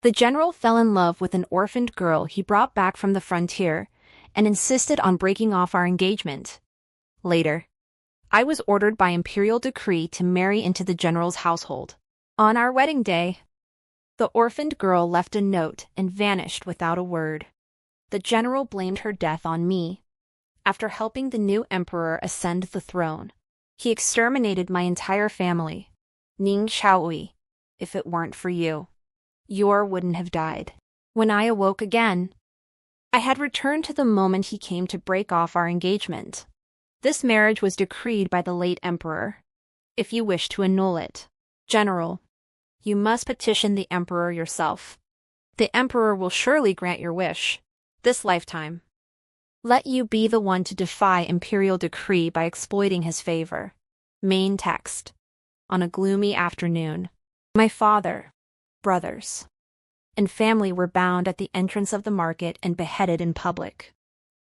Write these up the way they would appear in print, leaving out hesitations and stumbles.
The general fell in love with an orphaned girl he brought back from the frontier and insisted on breaking off our engagement. Later, I was ordered by imperial decree to marry into the general's household. On our wedding day, the orphaned girl left a note and vanished without a word. The general blamed her death on me. After helping the new emperor ascend the throne, he exterminated my entire family. Ning Chaoyi, if it weren't for you, Yuer wouldn't have died. When I awoke again, I had returned to the moment he came to break off our engagement. This marriage was decreed by the late emperor. If you wish to annul it, General, you must petition the emperor yourself. The emperor will surely grant your wish, this lifetime. Let you be the one to defy imperial decree by exploiting his favor. Main text. On a gloomy afternoon, my father, brothers, and family were bound at the entrance of the market and beheaded in public.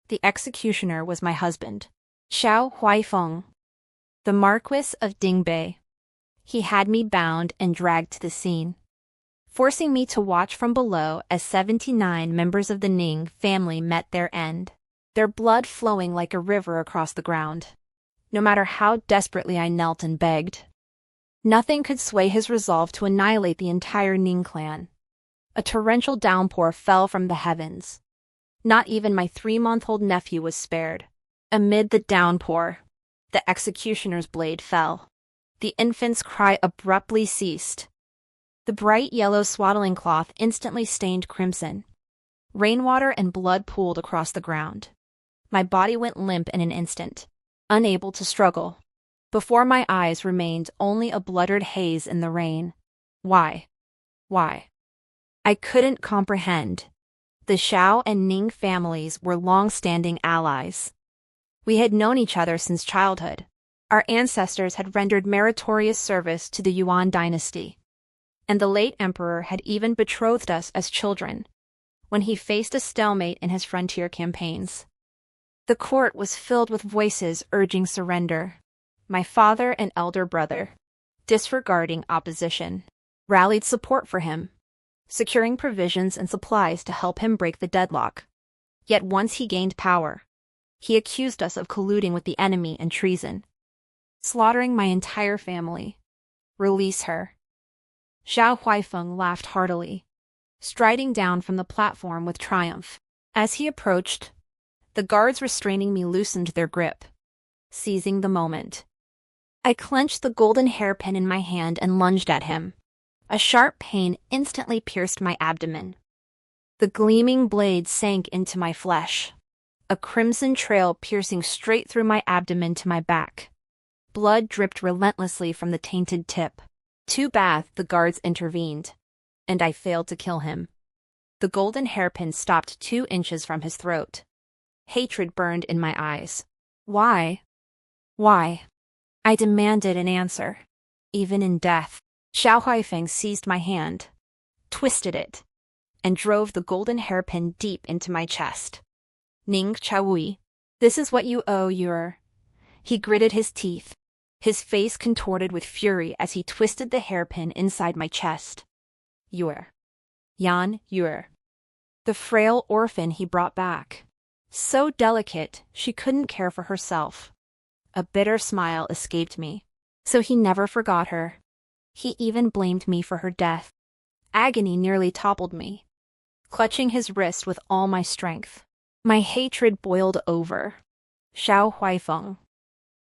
The executioner was my husband, Xiao Huaifeng, the Marquis of Dingbei. He had me bound and dragged to the scene, forcing me to watch from below as 79 members of the Ning family met their end, their blood flowing like a river across the ground. No matter how desperately I knelt and begged, nothing could sway his resolve to annihilate the entire Ning clan. A torrential downpour fell from the heavens. Not even my 3-month-old nephew was spared. Amid the downpour, the executioner's blade fell. The infant's cry abruptly ceased. The bright yellow swaddling cloth instantly stained crimson. Rainwater and blood pooled across the ground. My body went limp in an instant, unable to struggle. Before my eyes remained only a bluttered haze in the rain. Why? Why? I couldn't comprehend. The Xiao and Ning families were long-standing allies. We had known each other since childhood. Our ancestors had rendered meritorious service to the Yuan dynasty, and the late emperor had even betrothed us as children when he faced a stalemate in his frontier campaigns. The court was filled with voices urging surrender. My father and elder brother, disregarding opposition, rallied support for him, securing provisions and supplies to help him break the deadlock. Yet once he gained power, he accused us of colluding with the enemy and treason, slaughtering my entire family. Release her. Xiao Huaifeng laughed heartily, striding down from the platform with triumph. As he approached, the guards restraining me loosened their grip, seizing the moment. I clenched the golden hairpin in my hand and lunged at him. A sharp pain instantly pierced my abdomen. The gleaming blade sank into my flesh, a crimson trail piercing straight through my abdomen to my back. Blood dripped relentlessly from the tainted tip. Too bad the guards intervened, and I failed to kill him. The golden hairpin stopped 2 inches from his throat. Hatred burned in my eyes. Why? Why? I demanded an answer. Even in death, Xiao Huaifeng seized my hand, twisted it, and drove the golden hairpin deep into my chest. Ning Chaoyi, this is what you owe, Yuer. He gritted his teeth, his face contorted with fury as he twisted the hairpin inside my chest. Yuer. Yan Yuer. The frail orphan he brought back. So delicate, she couldn't care for herself. A bitter smile escaped me. So he never forgot her. He even blamed me for her death. Agony nearly toppled me, clutching his wrist with all my strength. My hatred boiled over. Xiao Huaifeng.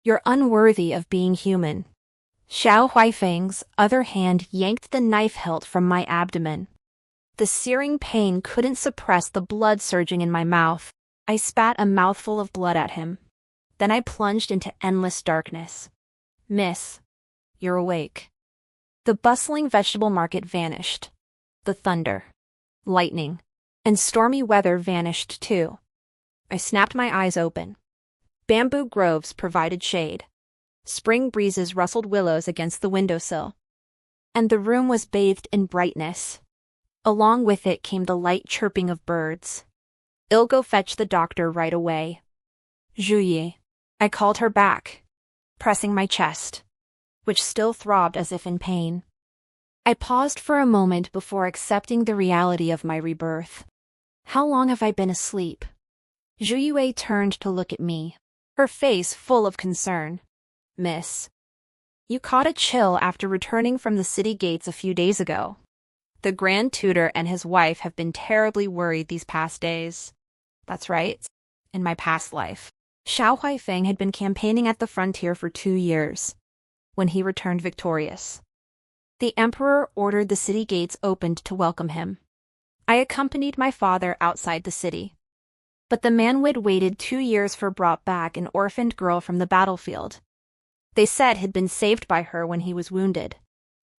You're unworthy of being human. Xiao Huaifeng's other hand yanked the knife hilt from my abdomen. The searing pain couldn't suppress the blood surging in my mouth. I spat a mouthful of blood at him. Then I plunged into endless darkness. Miss, you're awake. The bustling vegetable market vanished. The thunder, lightning, and stormy weather vanished too. I snapped my eyes open. Bamboo groves provided shade. Spring breezes rustled willows against the windowsill. And the room was bathed in brightness. Along with it came the light chirping of birds. I'll go fetch the doctor right away. Juyi. I called her back, pressing my chest, which still throbbed as if in pain. I paused for a moment before accepting the reality of my rebirth. How long have I been asleep? Yuer turned to look at me, her face full of concern. Miss, you caught a chill after returning from the city gates a few days ago. The Grand Tutor and his wife have been terribly worried these past days. That's right. In my past life, Xiao Huaifeng had been campaigning at the frontier for 2 years, when he returned victorious. The Emperor ordered the city gates opened to welcome him. I accompanied my father outside the city. But the man we'd waited 2 years for brought back an orphaned girl from the battlefield. They said had been saved by her when he was wounded.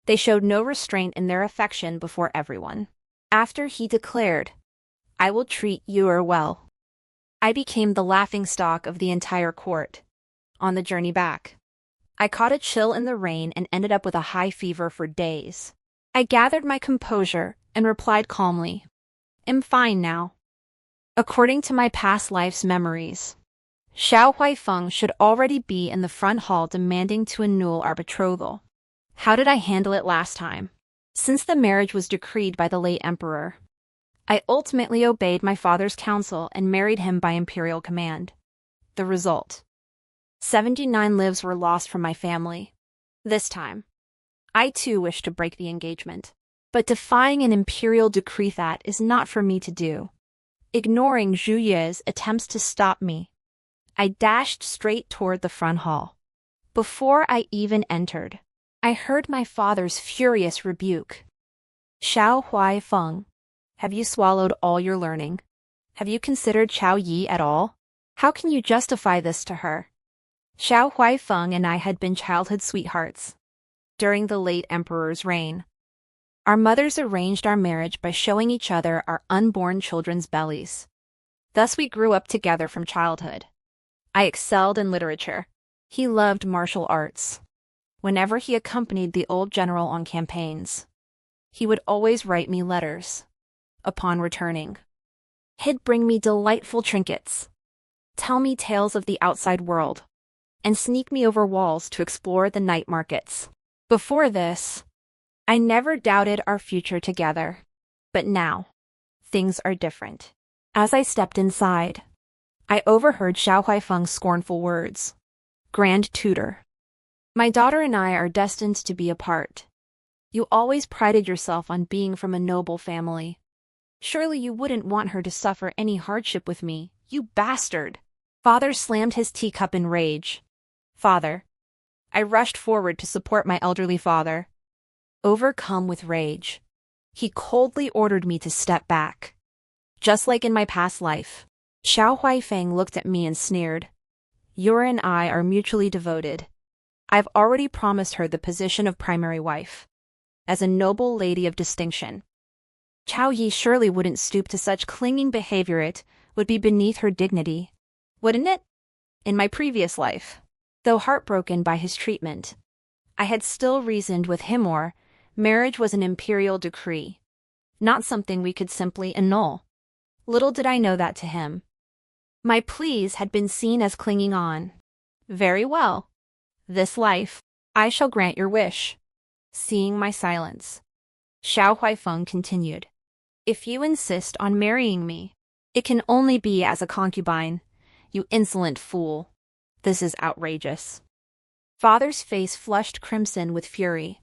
They showed no restraint in their affection before everyone. After he declared, "I will treat Yuer well," I became the laughingstock of the entire court. On the journey back, I caught a chill in the rain and ended up with a high fever for days. I gathered my composure and replied calmly, "I'm fine now." According to my past life's memories, Xiao Huaifeng should already be in the front hall demanding to annul our betrothal. How did I handle it last time? Since the marriage was decreed by the late emperor, I ultimately obeyed my father's counsel and married him by imperial command. The result: 79 lives were lost from my family. This time, I too wish to break the engagement. But defying an imperial decree that is not for me to do. Ignoring Yuer's attempts to stop me, I dashed straight toward the front hall. Before I even entered, I heard my father's furious rebuke. "Xiao Huaifeng, have you swallowed all your learning? Have you considered Chaoyi at all? How can you justify this to her?" Xiao Huaifeng and I had been childhood sweethearts. During the late emperor's reign, our mothers arranged our marriage by showing each other our unborn children's bellies. Thus we grew up together from childhood. I excelled in literature. He loved martial arts. Whenever he accompanied the old general on campaigns, he would always write me letters. Upon returning, he'd bring me delightful trinkets, tell me tales of the outside world, and sneak me over walls to explore the night markets. Before this, I never doubted our future together. But now, things are different. As I stepped inside, I overheard Xiao Huaifeng's scornful words. "Grand Tutor, my daughter and I are destined to be apart. You always prided yourself on being from a noble family. Surely you wouldn't want her to suffer any hardship with me, you bastard!" Father slammed his teacup in rage. "Father." I rushed forward to support my elderly father. Overcome with rage, he coldly ordered me to step back. Just like in my past life, Xiao Huaifeng looked at me and sneered. "Yuer and I are mutually devoted. I've already promised her the position of primary wife. As a noble lady of distinction, Chaoyi surely wouldn't stoop to such clinging behavior. It would be beneath her dignity, wouldn't it? In my previous life, though heartbroken by his treatment, I had still reasoned with him or marriage was an imperial decree, not something we could simply annul. Little did I know that to him, my pleas had been seen as clinging on. "Very well. This life, I shall grant your wish." Seeing my silence, Xiao Huaifeng continued. "If you insist on marrying me, it can only be as a concubine, you insolent fool. This is outrageous." Father's face flushed crimson with fury.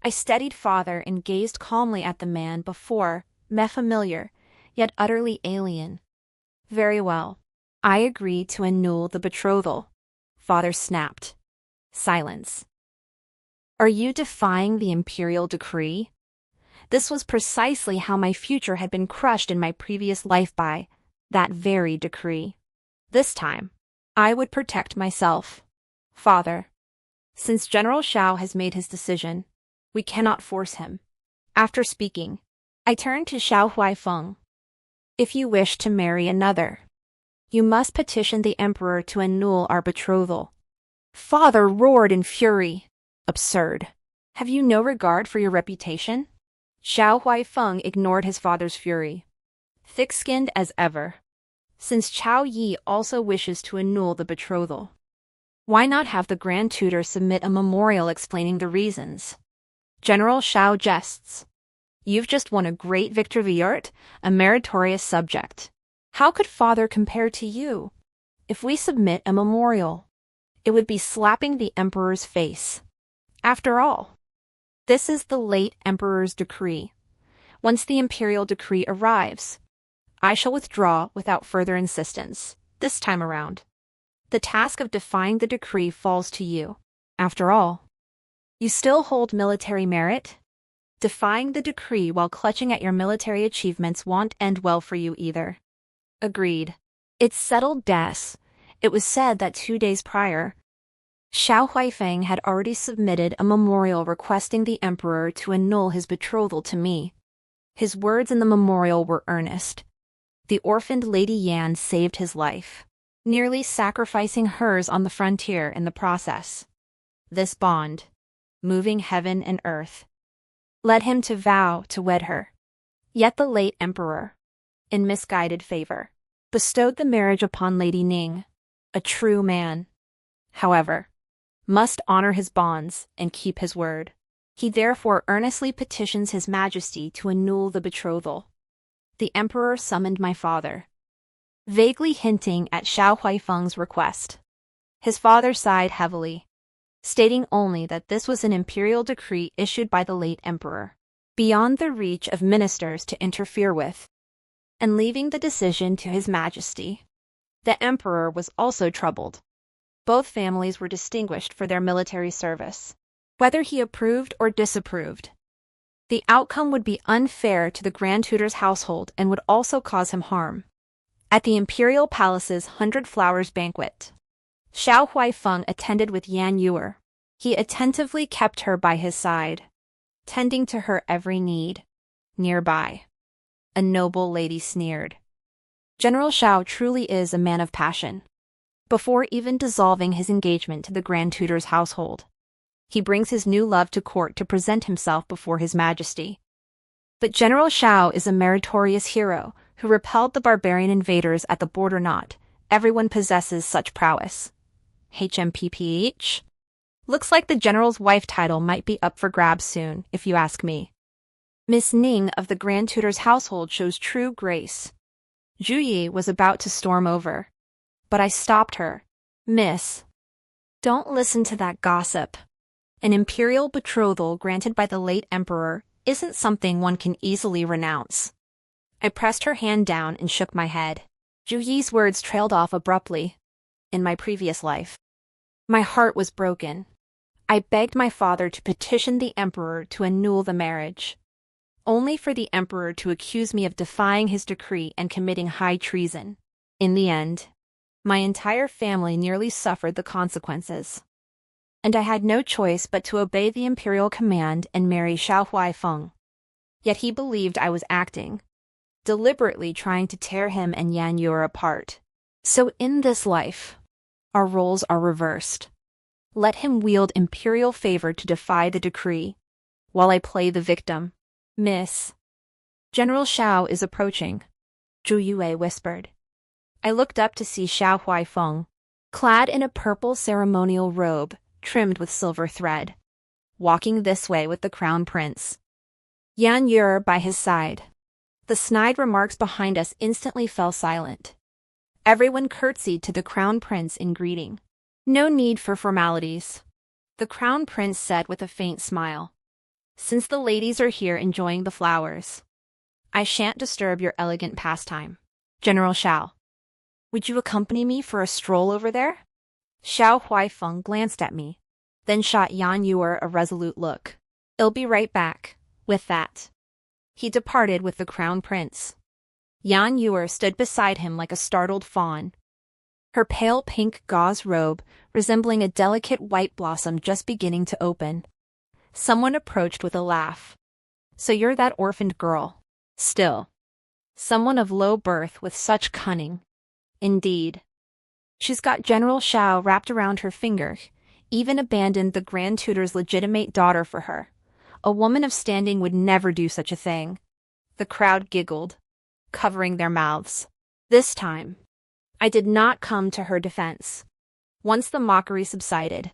I steadied father and gazed calmly at the man before me, familiar, yet utterly alien. "Very well. I agree to annul the betrothal." Father snapped. Silence. "Are you defying the imperial decree?" This was precisely how my future had been crushed in my previous life by that very decree. This time, I would protect myself. "Father, since General Xiao has made his decision, we cannot force him." After speaking, I turned to Xiao Huaifeng. "If you wish to marry another, you must petition the emperor to annul our betrothal." Father roared in fury. "Absurd. Have you no regard for your reputation?" Xiao Huaifeng ignored his father's fury, thick-skinned as ever. "Since Chaoyi also wishes to annul the betrothal, why not have the Grand Tutor submit a memorial explaining the reasons?" General Shao jests. You've just won a great victory, a meritorious subject. How could father compare to you? If we submit a memorial, it would be slapping the emperor's face. After all, this is the late emperor's decree. Once the imperial decree arrives, I shall withdraw without further insistence, this time around. The task of defying the decree falls to you. After all, you still hold military merit. Defying the decree while clutching at your military achievements won't end well for you either. Agreed. It's settled, Des. It was said that 2 days prior, Xiao Huifeng had already submitted a memorial requesting the emperor to annul his betrothal to me. His words in the memorial were earnest. The orphaned Lady Yan saved his life, nearly sacrificing hers on the frontier in the process. This bond, moving heaven and earth, led him to vow to wed her. Yet the late emperor, in misguided favor, bestowed the marriage upon Lady Ning, a true man. However, must honor his bonds and keep his word. He therefore earnestly petitions His Majesty to annul the betrothal. The emperor summoned my father, vaguely hinting at Xiao Huifeng's request. His father sighed heavily, stating only that this was an imperial decree issued by the late emperor, beyond the reach of ministers to interfere with, and leaving the decision to His Majesty. The emperor was also troubled. Both families were distinguished for their military service. Whether he approved or disapproved, the outcome would be unfair to the Grand Tutor's household and would also cause him harm. At the Imperial Palace's 100 Flowers banquet, Xiao Huifeng attended with Yan Yuer. He attentively kept her by his side, tending to her every need. Nearby, a noble lady sneered. General Xiao truly is a man of passion. Before even dissolving his engagement to the Grand Tutor's household, he brings his new love to court to present himself before His Majesty. But General Xiao is a meritorious hero who repelled the barbarian invaders at the border. Not everyone possesses such prowess. HMPPH? Looks like the general's wife title might be up for grabs soon, if you ask me. Miss Ning of the Grand Tutor's household shows true grace. Zhu Yi was about to storm over, but I stopped her. Miss, don't listen to that gossip. An imperial betrothal granted by the late emperor isn't something one can easily renounce. I pressed her hand down and shook my head. Zhu Yi's words trailed off abruptly. In my previous life, my heart was broken. I begged my father to petition the emperor to annul the marriage, only for the emperor to accuse me of defying his decree and committing high treason. In the end, my entire family nearly suffered the consequences, and I had no choice but to obey the imperial command and marry Xiao Huifeng. Yet he believed I was acting, deliberately trying to tear him and Yan Yuer apart. So in this life, our roles are reversed. Let him wield imperial favor to defy the decree, while I play the victim. Miss, General Xiao is approaching, Zhu Yue whispered. I looked up to see Xiao Huifeng, clad in a purple ceremonial robe trimmed with silver thread, walking this way with the crown prince. Yan Yuer by his side. The snide remarks behind us instantly fell silent. Everyone curtsied to the crown prince in greeting. No need for formalities, the crown prince said with a faint smile. Since the ladies are here enjoying the flowers, I shan't disturb your elegant pastime. General Xiao, would you accompany me for a stroll over there? Xiao Huifeng glanced at me, then shot Yan Yuer a resolute look. I'll be right back. With that, he departed with the crown prince. Yan Yuer stood beside him like a startled fawn, her pale pink gauze robe resembling a delicate white blossom just beginning to open. Someone approached with a laugh. So you're that orphaned girl. Still, someone of low birth with such cunning. Indeed. She's got General Xiao wrapped around her finger, even abandoned the Grand Tutor's legitimate daughter for her. A woman of standing would never do such a thing. The crowd giggled, covering their mouths. This time, I did not come to her defense. Once the mockery subsided,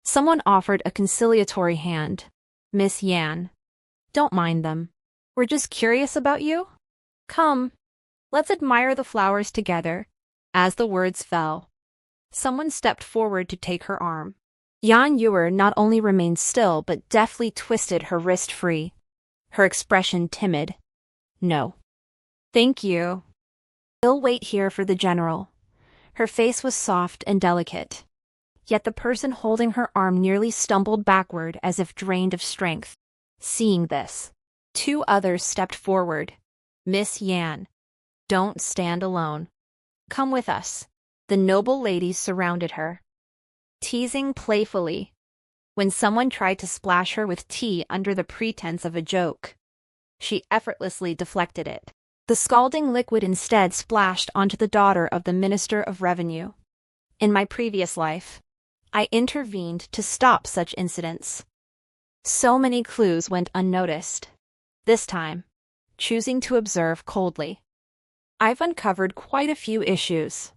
someone offered a conciliatory hand. Miss Yan. Don't mind them. We're just curious about you. Come, let's admire the flowers together. As the words fell, someone stepped forward to take her arm. Yuer not only remained still but deftly twisted her wrist free, her expression timid. No. Thank you. We'll wait here for the general. Her face was soft and delicate. Yet the person holding her arm nearly stumbled backward as if drained of strength. Seeing this, two others stepped forward. Miss Yan, don't stand alone. Come with us. The noble ladies surrounded her, teasing playfully when someone tried to splash her with tea under the pretense of a joke. She effortlessly deflected it. The scalding liquid instead splashed onto the daughter of the Minister of Revenue. In my previous life, I intervened to stop such incidents. So many clues went unnoticed. This time, choosing to observe coldly. I've uncovered quite a few issues.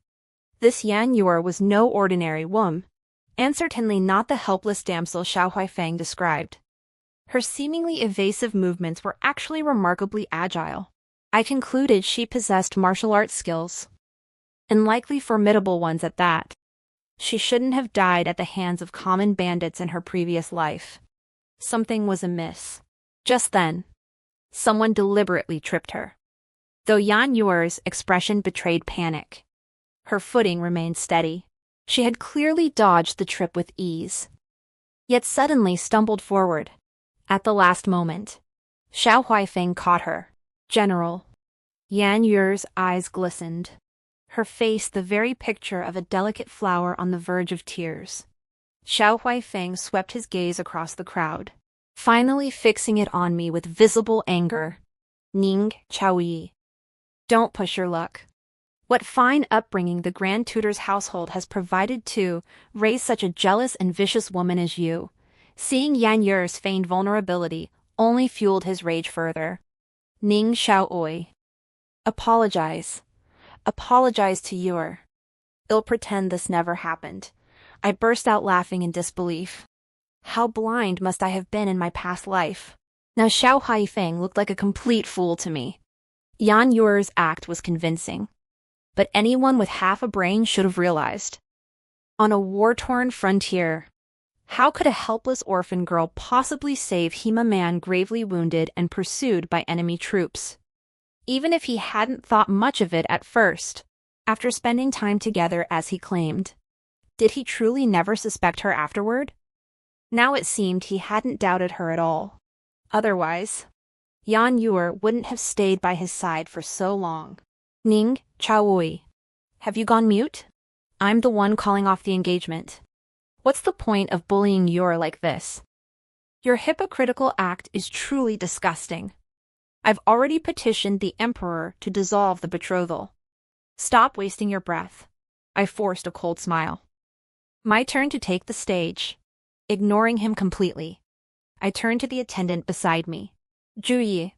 This Yuer was no ordinary woman, and certainly not the helpless damsel Xiao Huifeng described. Her seemingly evasive movements were actually remarkably agile. I concluded she possessed martial arts skills, and likely formidable ones at that. She shouldn't have died at the hands of common bandits in her previous life. Something was amiss. Just then, someone deliberately tripped her. Though Yuer's expression betrayed panic, her footing remained steady. She had clearly dodged the trip with ease, yet suddenly stumbled forward. At the last moment, Xiao Huifeng caught her. General. Yuer's eyes glistened, her face the very picture of a delicate flower on the verge of tears. Xiao Huifeng swept his gaze across the crowd, finally fixing it on me with visible anger. Ning Chaoyi. Don't push your luck. What fine upbringing the Grand Tutor's household has provided to raise such a jealous and vicious woman as you. Seeing Yuer's feigned vulnerability only fueled his rage further. Ning Chaoyi. Apologize. Apologize to Yuer. I'll pretend this never happened. I burst out laughing in disbelief. How blind must I have been in my past life? Now Xiao Huifeng looked like a complete fool to me. Yuer's act was convincing, but anyone with half a brain should have realized. On a war-torn frontier, how could a helpless orphan girl possibly save him, a man gravely wounded and pursued by enemy troops? Even if he hadn't thought much of it at first, after spending time together as he claimed, did he truly never suspect her afterward? Now it seemed he hadn't doubted her at all. Otherwise, Yuer wouldn't have stayed by his side for so long. Ning Chaoyi. Have you gone mute? I'm the one calling off the engagement. What's the point of bullying Yuer like this? Your hypocritical act is truly disgusting. I've already petitioned the Emperor to dissolve the betrothal. Stop wasting your breath. I forced a cold smile. My turn to take the stage. Ignoring him completely, I turned to the attendant beside me. Juyi,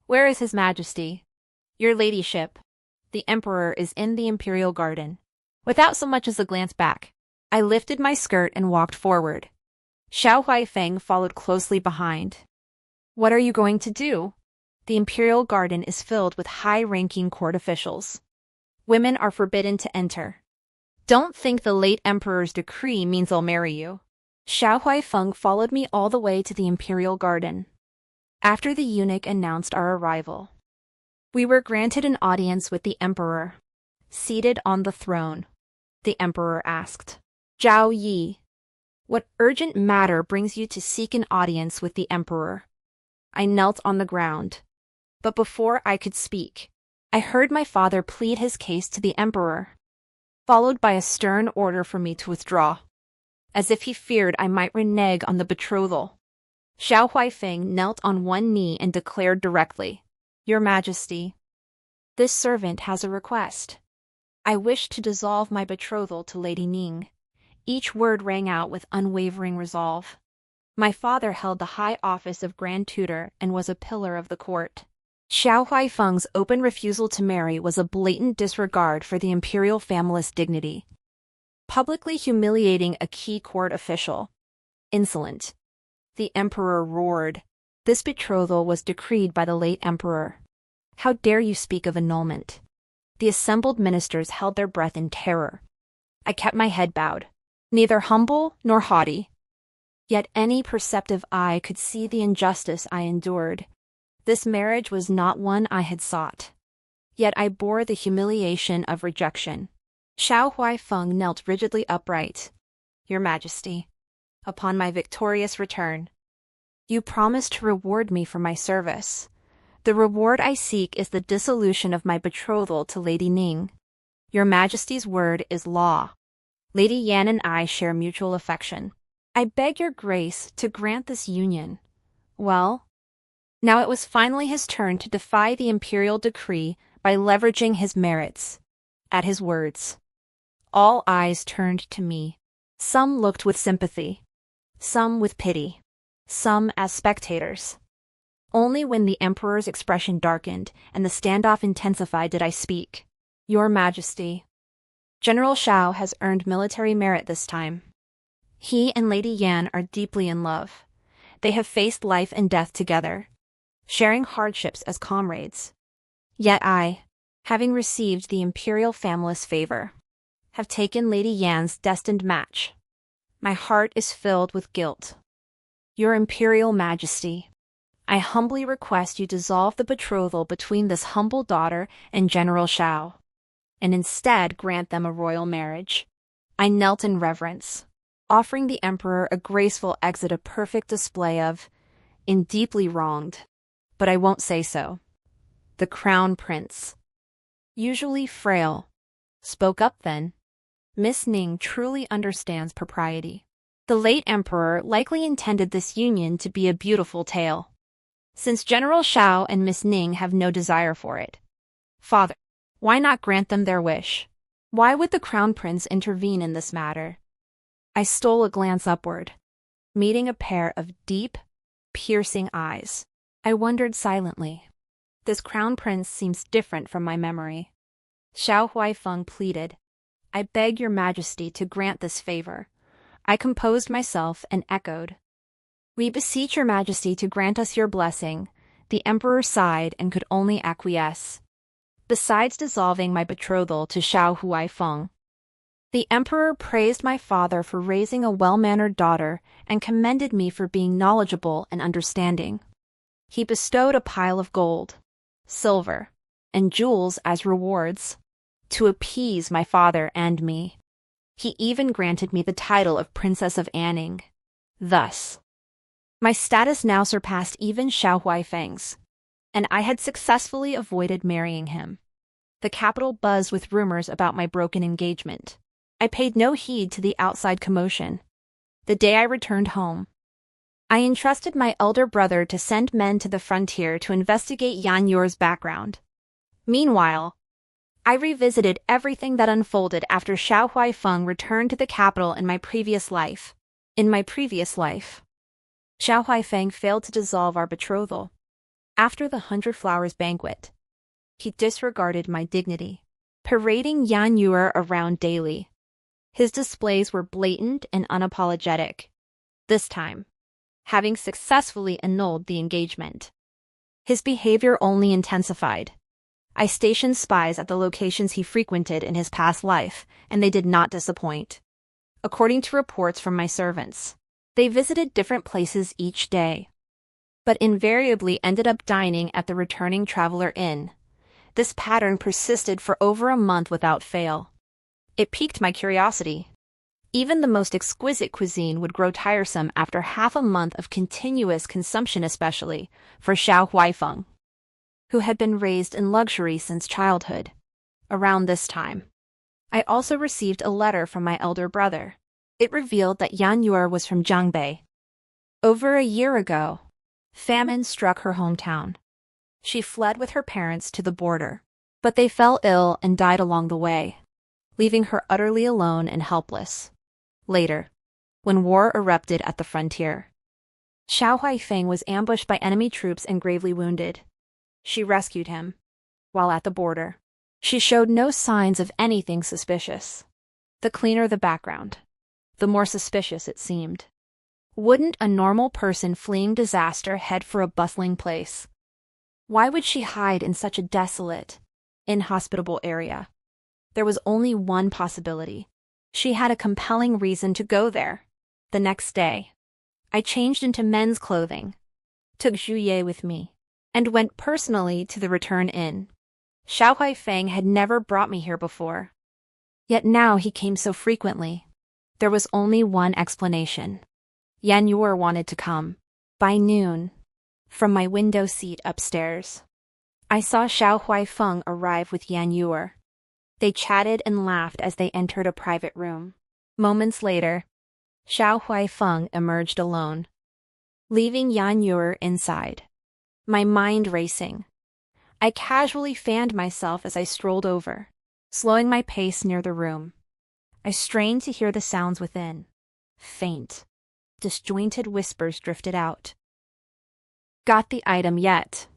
where is His Majesty? Your ladyship. The Emperor is in the Imperial garden. Without so much as a glance back, I lifted my skirt and walked forward. Xiao Huifeng followed closely behind. What are you going to do? The Imperial garden is filled with high-ranking court officials. Women are forbidden to enter. Don't think the late Emperor's decree means I'll marry you. Xiao Huifeng followed me all the way to the Imperial garden. After the eunuch announced our arrival, we were granted an audience with the Emperor. Seated on the throne, the Emperor asked, Zhao Yi, what urgent matter brings you to seek an audience with the Emperor? I knelt on the ground, but before I could speak, I heard my father plead his case to the Emperor, followed by a stern order for me to withdraw, as if he feared I might renege on the betrothal. Xiao Huifeng knelt on one knee and declared directly, Your Majesty, this servant has a request. I wish to dissolve my betrothal to Lady Ning. Each word rang out with unwavering resolve. My father held the high office of Grand Tutor and was a pillar of the court. Xiao Huifeng's open refusal to marry was a blatant disregard for the imperial family's dignity. Publicly humiliating a key court official. Insolent. The emperor roared. This betrothal was decreed by the late emperor. How dare you speak of annulment? The assembled ministers held their breath in terror. I kept my head bowed, neither humble nor haughty. Yet any perceptive eye could see the injustice I endured. This marriage was not one I had sought. Yet I bore the humiliation of rejection. Xiao Huaifeng knelt rigidly upright. Your Majesty, upon my victorious return, you promised to reward me for my service. The reward I seek is the dissolution of my betrothal to Lady Ning. Your Majesty's word is law. Lady Yan and I share mutual affection. I beg your grace to grant this union. Well, now it was finally his turn to defy the imperial decree by leveraging his merits. At his words, all eyes turned to me. Some looked with sympathy, some with pity, some as spectators. Only when the emperor's expression darkened and the standoff intensified did I speak. Your Majesty, General Xiao has earned military merit this time. He and Lady Yan are deeply in love. They have faced life and death together, sharing hardships as comrades. Yet I, having received the Imperial family's favor, have taken Lady Yan's destined match. My heart is filled with guilt. Your Imperial Majesty, I humbly request you dissolve the betrothal between this humble daughter and General Xiao, and instead grant them a royal marriage. I knelt in reverence, offering the Emperor a graceful exit, a perfect display of, in deeply wronged, but I won't say so. The Crown Prince, usually frail, spoke up then. Miss Ning truly understands propriety. The late Emperor likely intended this union to be a beautiful tale, since General Xiao and Miss Ning have no desire for it. Father, why not grant them their wish? Why would the Crown Prince intervene in this matter? I stole a glance upward, meeting a pair of deep, piercing eyes. I wondered silently. This Crown Prince seems different from my memory. Xiao Huaifeng pleaded, I beg your Majesty to grant this favor. I composed myself and echoed, we beseech your Majesty to grant us your blessing. The Emperor sighed and could only acquiesce. Besides dissolving my betrothal to Xiao Huaifeng, the Emperor praised my father for raising a well-mannered daughter and commended me for being knowledgeable and understanding. He bestowed a pile of gold, silver, and jewels as rewards to appease my father and me. He even granted me the title of Princess of Anning. Thus, my status now surpassed even Xiao Huaifeng's, and I had successfully avoided marrying him. The capital buzzed with rumors about my broken engagement. I paid no heed to the outside commotion. The day I returned home, I entrusted my elder brother to send men to the frontier to investigate Yan Yuer's background. Meanwhile, I revisited everything that unfolded after Xiao Huaifeng returned to the capital in my previous life. Xiao Huaifeng failed to dissolve our betrothal. After the 100 Flowers banquet, he disregarded my dignity, parading Yan Yuer around daily. His displays were blatant and unapologetic. This time, having successfully annulled the engagement, his behavior only intensified. I stationed spies at the locations he frequented in his past life, and they did not disappoint. According to reports from my servants, they visited different places each day, but invariably ended up dining at the returning traveler inn. This pattern persisted for over a month without fail. It piqued my curiosity. Even the most exquisite cuisine would grow tiresome after half a month of continuous consumption, especially for Xiao Huaifeng, who had been raised in luxury since childhood. Around this time, I also received a letter from my elder brother. It revealed that Yan Yuer was from Jiangbei. Over a year ago, famine struck her hometown. She fled with her parents to the border, but they fell ill and died along the way, leaving her utterly alone and helpless. Later, when war erupted at the frontier, Xiao Huaifeng was ambushed by enemy troops and gravely wounded. She rescued him. While at the border, she showed no signs of anything suspicious. The cleaner the background, the more suspicious it seemed. Wouldn't a normal person fleeing disaster head for a bustling place? Why would she hide in such a desolate, inhospitable area? There was only one possibility. She had a compelling reason to go there. The next day, I changed into men's clothing, took Yuer with me, and went personally to the return inn. Xiao Huifeng had never brought me here before. Yet now he came so frequently. There was only one explanation. Yuer wanted to come. By noon, from my window seat upstairs, I saw Xiao Huifeng arrive with Yuer. They chatted and laughed as they entered a private room. Moments later, Xiao Huifeng emerged alone, leaving Yuer inside. My mind racing, I casually fanned myself as I strolled over, slowing my pace near the room. I strained to hear the sounds within. Faint, disjointed whispers drifted out. Got the item yet?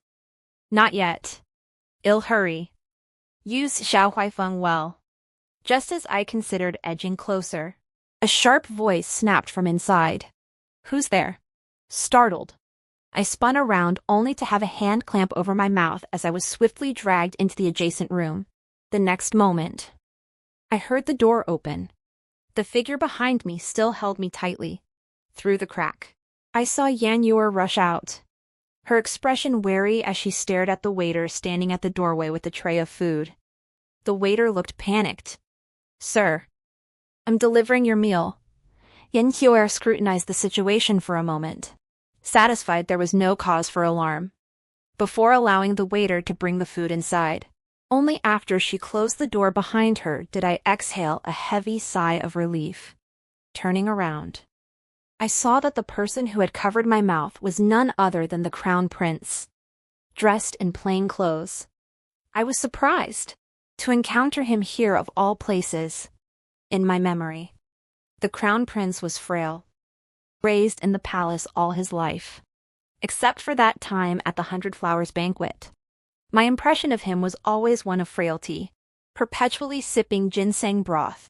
Not yet. I'll hurry. Use Xiao Huifeng well. Just as I considered edging closer, a sharp voice snapped from inside. Who's there? Startled, I spun around only to have a hand clamp over my mouth as I was swiftly dragged into the adjacent room. The next moment, I heard the door open. The figure behind me still held me tightly. Through the crack, I saw Yuer rush out, her expression wary as she stared at the waiter standing at the doorway with a tray of food. The waiter looked panicked. Sir, I'm delivering your meal. Yuer scrutinized the situation for a moment, satisfied there was no cause for alarm, before allowing the waiter to bring the food inside. Only after she closed the door behind her did I exhale a heavy sigh of relief. Turning around, I saw that the person who had covered my mouth was none other than the Crown Prince, dressed in plain clothes. I was surprised to encounter him here of all places. In my memory, the Crown Prince was frail, raised in the palace all his life, except for that time at the Hundred Flowers banquet. My impression of him was always one of frailty, perpetually sipping ginseng broth.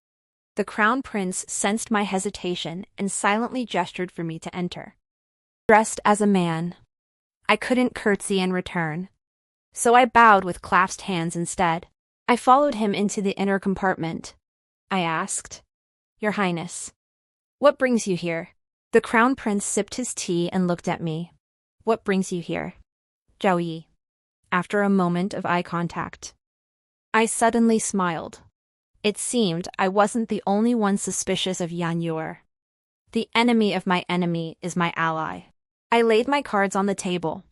The Crown Prince sensed my hesitation and silently gestured for me to enter. Dressed as a man, I couldn't curtsy in return, so I bowed with clasped hands instead. I followed him into the inner compartment. I asked, Your Highness, what brings you here? The Crown Prince sipped his tea and looked at me. What brings you here? Chaoyi. After a moment of eye contact, I suddenly smiled. It seemed I wasn't the only one suspicious of Yuer. The enemy of my enemy is my ally. I laid my cards on the table.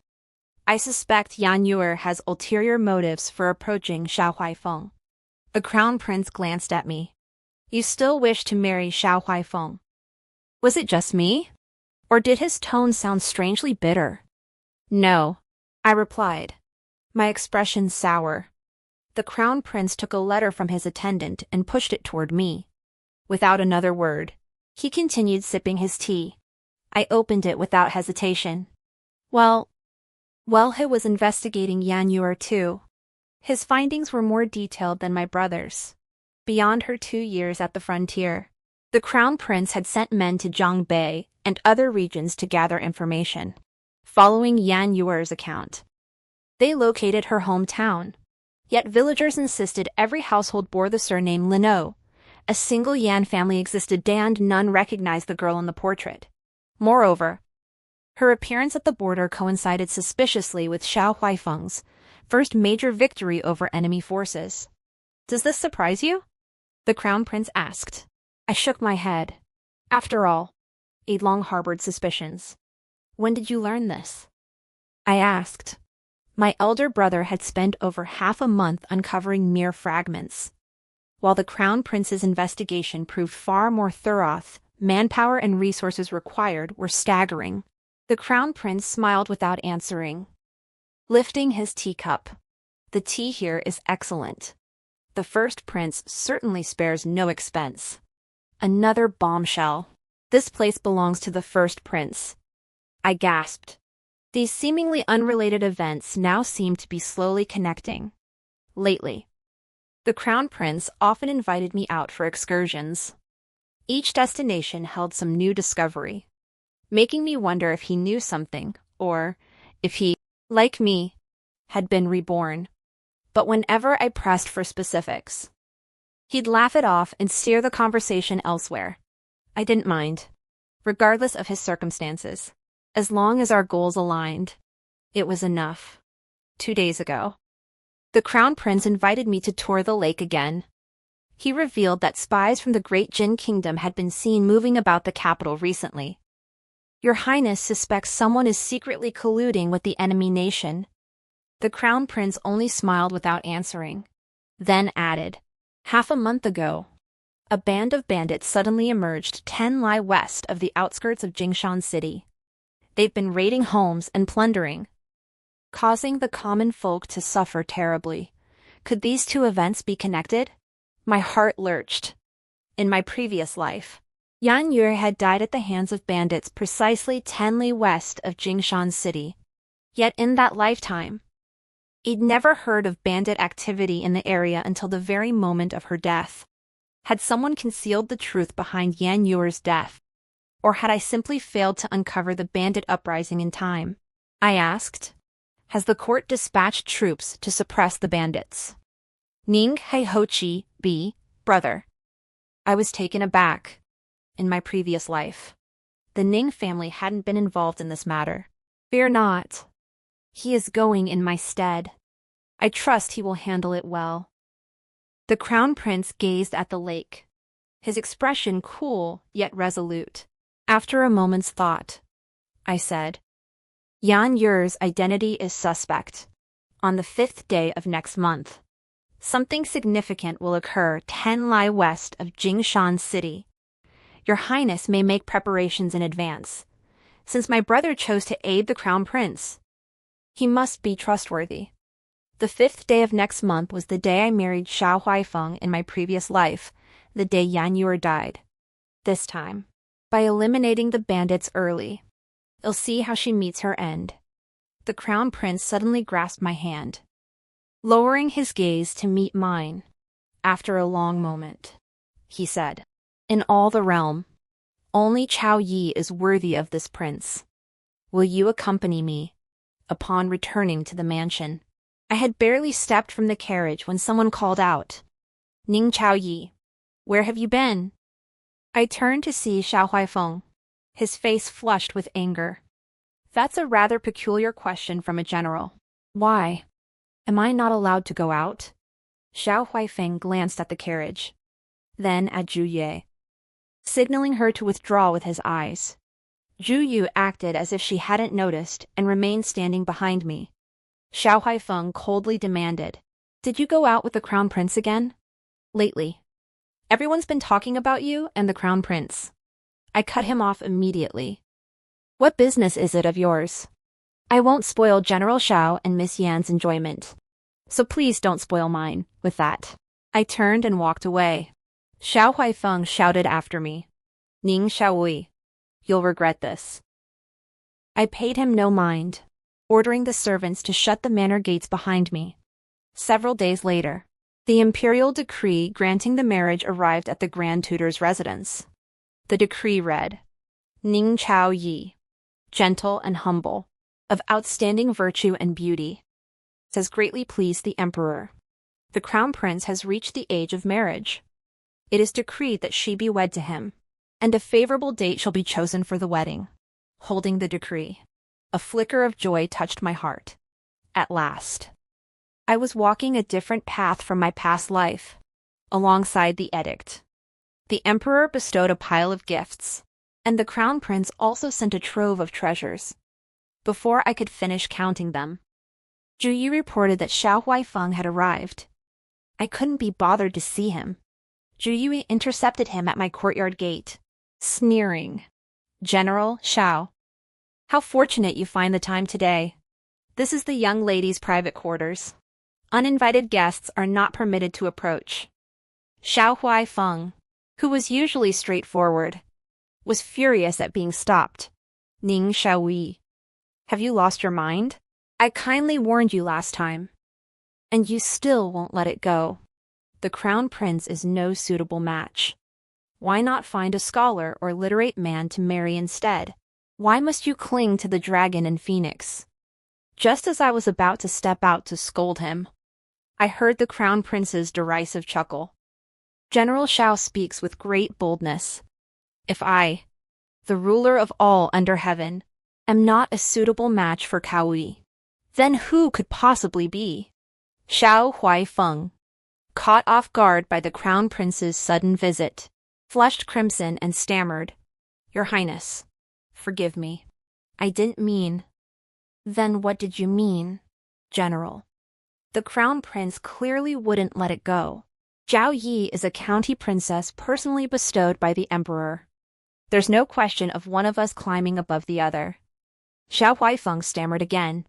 I suspect Yuer has ulterior motives for approaching Xiao Huifeng. The Crown Prince glanced at me. You still wish to marry Xiao Huifeng? Was it just me? Or did his tone sound strangely bitter? No, I replied, my expression sour. The Crown Prince took a letter from his attendant and pushed it toward me. Without another word, he continued sipping his tea. I opened it without hesitation. Well, he was investigating Yuer too. His findings were more detailed than my brother's. Beyond her 2 years at the frontier, the Crown Prince had sent men to Zhongbei and other regions to gather information. Following Yuer's account, they located her hometown. Yet villagers insisted every household bore the surname Lino. A single Yan family existed and none recognized the girl in the portrait. Moreover, her appearance at the border coincided suspiciously with Xiao Huifeng's first major victory over enemy forces. Does this surprise you? The Crown Prince asked. I shook my head. After all, I'd long harbored suspicions. When did you learn this? I asked. My elder brother had spent over half a month uncovering mere fragments. While the Crown Prince's investigation proved far more thorough, manpower and resources required were staggering. The Crown Prince smiled without answering, lifting his teacup. The tea here is excellent. The first prince certainly spares no expense. Another bombshell. This place belongs to the first prince. I gasped. These seemingly unrelated events now seemed to be slowly connecting. Lately, the Crown Prince often invited me out for excursions. Each destination held some new discovery. making me wonder if he knew something, or if he, like me, had been reborn. But whenever I pressed for specifics, he'd laugh it off and steer the conversation elsewhere. I didn't mind, regardless of his circumstances. As long as our goals aligned, it was enough. 2 days ago, the Crown Prince invited me to tour the lake again. He revealed that spies from the Great Jin Kingdom had been seen moving about the capital recently. Your Highness suspects someone is secretly colluding with the enemy nation. The Crown Prince only smiled without answering, then added, "Half a month ago, a band of bandits suddenly emerged 10 li west of the outskirts of Jingshan City. They've been raiding homes and plundering, causing the common folk to suffer terribly. Could these two events be connected?" My heart lurched. In my previous life, Yuer had died at the hands of bandits precisely 10 li west of Jingshan City. Yet in that lifetime, he'd never heard of bandit activity in the area until the very moment of her death. Had someone concealed the truth behind Yuer's death? Or had I simply failed to uncover the bandit uprising in time? I asked. Has the court dispatched troops to suppress the bandits? Ning Chaoyi, brother. I was taken aback. In my previous life, the Ning family hadn't been involved in this matter. Fear not. He is going in my stead. I trust he will handle it well. The Crown Prince gazed at the lake, his expression cool yet resolute. After a moment's thought, I said, Yuer's identity is suspect. On the 5th day of next month, something significant will occur 10 li west of Jingshan City. Your Highness may make preparations in advance. Since my brother chose to aid the Crown Prince, he must be trustworthy. The 5th day of next month was the day I married Xiao Huaifeng in my previous life, the day Yuer died. This time, by eliminating the bandits early, I'll see how she meets her end. The Crown Prince suddenly grasped my hand, lowering his gaze to meet mine. After a long moment, he said, "In all the realm, only Chaoyi is worthy of this prince. Will you accompany me upon returning to the mansion?" I had barely stepped from the carriage when someone called out, "Ning Chaoyi, where have you been?" I turned to see Xiao Huaifeng, his face flushed with anger. That's a rather peculiar question from a general. Why? Am I not allowed to go out? Xiao Huaifeng glanced at the carriage, then at Zhu Ye, signaling her to withdraw with his eyes. Zhu Yu acted as if she hadn't noticed and remained standing behind me. Xiao Huaifeng coldly demanded, "Did you go out with the Crown Prince again?" "Lately. Everyone's been talking about you and the Crown Prince." I cut him off immediately. "What business is it of yours? I won't spoil General Xiao and Miss Yan's enjoyment, so please don't spoil mine." With that, I turned and walked away. Xiao Huaifeng shouted after me, "Ning Chaoyi, you'll regret this." I paid him no mind, ordering the servants to shut the manor gates behind me. Several days later, the imperial decree granting the marriage arrived at the Grand Tutor's residence. The decree read, "Ning Chaoyi, gentle and humble, of outstanding virtue and beauty, has greatly pleased the emperor. The Crown Prince has reached the age of marriage. It is decreed that she be wed to him, and a favorable date shall be chosen for the wedding." Holding the decree, a flicker of joy touched my heart. At last, I was walking a different path from my past life, alongside the edict. The emperor bestowed a pile of gifts, and the Crown Prince also sent a trove of treasures. Before I could finish counting them, Zhu Yu reported that Xiao Huaifeng had arrived. I couldn't be bothered to see him. Zhu Yu intercepted him at my courtyard gate, sneering, "General Xiao, how fortunate you find the time today. This is the young lady's private quarters. Uninvited guests are not permitted to approach." Xiao Huaifeng, who was usually straightforward, was furious at being stopped. "Ning Chaoyi, have you lost your mind? I kindly warned you last time, and you still won't let it go. The Crown Prince is no suitable match. Why not find a scholar or literate man to marry instead?" Why must you cling to the dragon and phoenix? Just as I was about to step out to scold him, I heard the crown prince's derisive chuckle. General Shao speaks with great boldness. If I, the ruler of all under heaven, am not a suitable match for Chaoyi, then who could possibly be? Xiao Huaifeng, caught off guard by the crown prince's sudden visit, flushed crimson and stammered, "Your Highness, forgive me. I didn't mean." "Then what did you mean, General?" The crown prince clearly wouldn't let it go. Zhao Yi is a county princess personally bestowed by the emperor. There's no question of one of us climbing above the other. Xiao Huaifeng stammered again.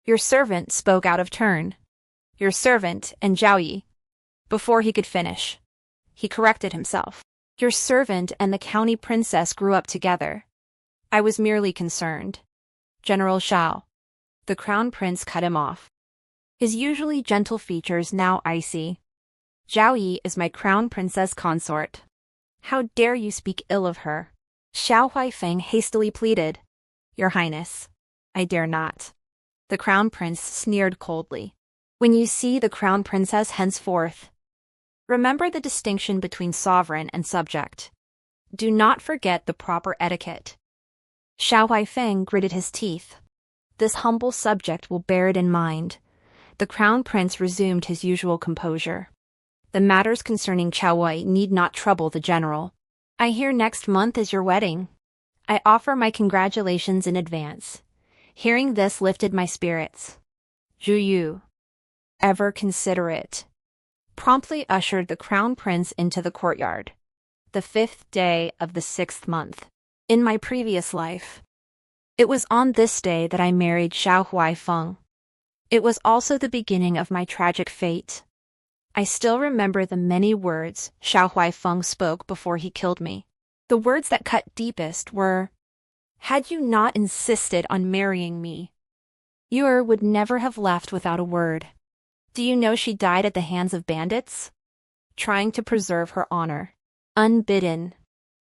"Your servant," spoke out of turn. "Your servant and Zhao Yi." Before he could finish, he corrected himself. "Your servant and the county princess grew up together. I was merely concerned." "General Shao." The crown prince cut him off, his usually gentle features now icy. "Zhao Yi is my crown princess consort. How dare you speak ill of her?" Xiao Huaifeng hastily pleaded. "Your Highness, I dare not." The crown prince sneered coldly. "When you see the crown princess henceforth, remember the distinction between sovereign and subject. Do not forget the proper etiquette." Xiao Huaifeng gritted his teeth. This humble subject will bear it in mind. The crown prince resumed his usual composure. "The matters concerning Chaoyi need not trouble the general. I hear next month is your wedding. I offer my congratulations in advance." Hearing this lifted my spirits. Zhu Yu, ever considerate, promptly ushered the crown prince into the courtyard. The 5th day of the 6th month. In my previous life, it was on this day that I married Xiao Huaifeng. It was also the beginning of my tragic fate. I still remember the many words Xiao Huaifeng spoke before he killed me. The words that cut deepest were, "Had you not insisted on marrying me, Yuer would never have left without a word. Do you know she died at the hands of bandits? Trying to preserve her honor." Unbidden,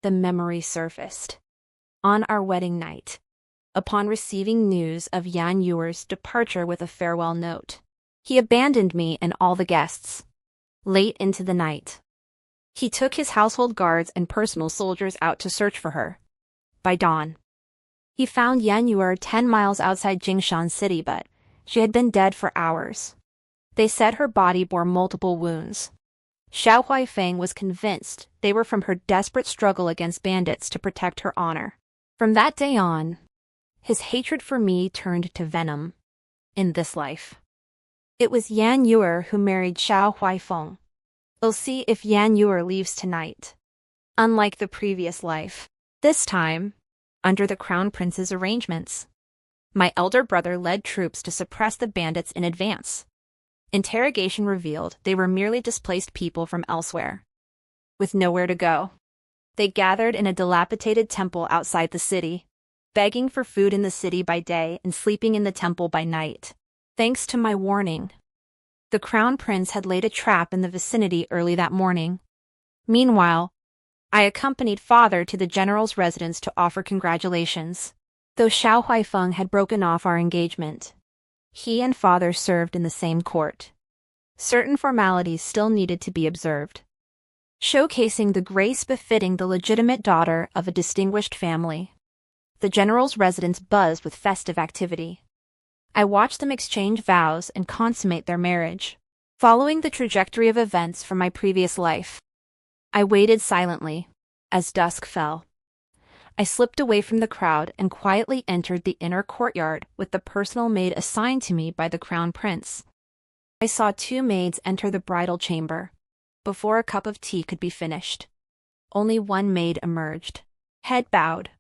the memory surfaced. On our wedding night, upon receiving news of Yan Yuer's departure with a farewell note, he abandoned me and all the guests. Late into the night, he took his household guards and personal soldiers out to search for her. By dawn, he found Yan Yuer 10 miles outside Jingshan City, but she had been dead for hours. They said her body bore multiple wounds. Xiao Huaifeng was convinced they were from her desperate struggle against bandits to protect her honor. From that day on, his hatred for me turned to venom. In this life, it was Yan Yuer who married Xiao Huaifeng. We'll see if Yan Yuer leaves tonight. Unlike the previous life, this time, under the crown prince's arrangements, my elder brother led troops to suppress the bandits in advance. Interrogation revealed they were merely displaced people from elsewhere, with nowhere to go. They gathered in a dilapidated temple outside the city, begging for food in the city by day and sleeping in the temple by night. Thanks to my warning, the crown prince had laid a trap in the vicinity early that morning. Meanwhile, I accompanied father to the general's residence to offer congratulations. Though Xiao Huaifeng had broken off our engagement, he and father served in the same court. Certain formalities still needed to be observed, showcasing the grace befitting the legitimate daughter of a distinguished family. The general's residence buzzed with festive activity. I watched them exchange vows and consummate their marriage. Following the trajectory of events from my previous life, I waited silently as dusk fell. I slipped away from the crowd and quietly entered the inner courtyard with the personal maid assigned to me by the crown prince. I saw 2 maids enter the bridal chamber. Before a cup of tea could be finished, only one maid emerged, head bowed.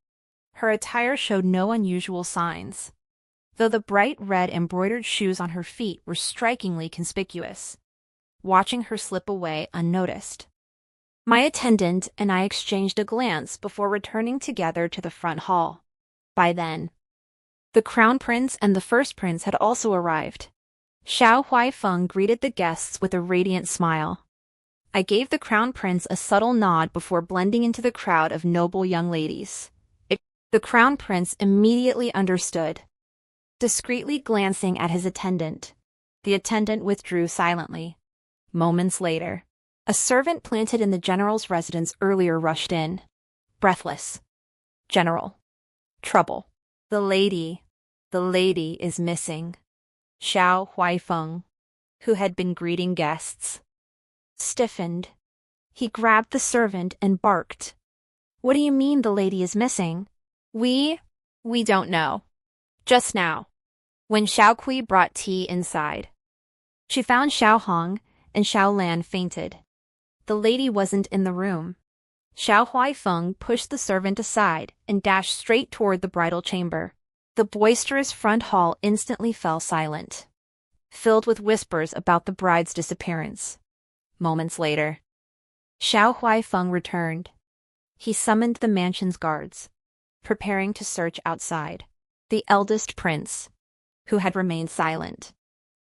Her attire showed no unusual signs, though the bright red embroidered shoes on her feet were strikingly conspicuous. Watching her slip away unnoticed, my attendant and I exchanged a glance before returning together to the front hall. By then, the crown prince and the first prince had also arrived. Xiao Huaifeng greeted the guests with a radiant smile. I gave the crown prince a subtle nod before blending into the crowd of noble young ladies. The crown prince immediately understood. Discreetly glancing at his attendant, the attendant withdrew silently. Moments later, a servant planted in the general's residence earlier rushed in, breathless. "General. Trouble. The lady is missing." Xiao Huaifeng, who had been greeting guests, stiffened. He grabbed the servant and barked. "What do you mean the lady is missing?" We don't know. Just now, when Xiao Kui brought tea inside, she found Xiao Hong and Xiao Lan fainted. The lady wasn't in the room. Xiao Huaifeng pushed the servant aside and dashed straight toward the bridal chamber. The boisterous front hall instantly fell silent, filled with whispers about the bride's disappearance. Moments later, Xiao Huaifeng returned. He summoned the mansion's guards, preparing to search outside. The eldest prince, who had remained silent,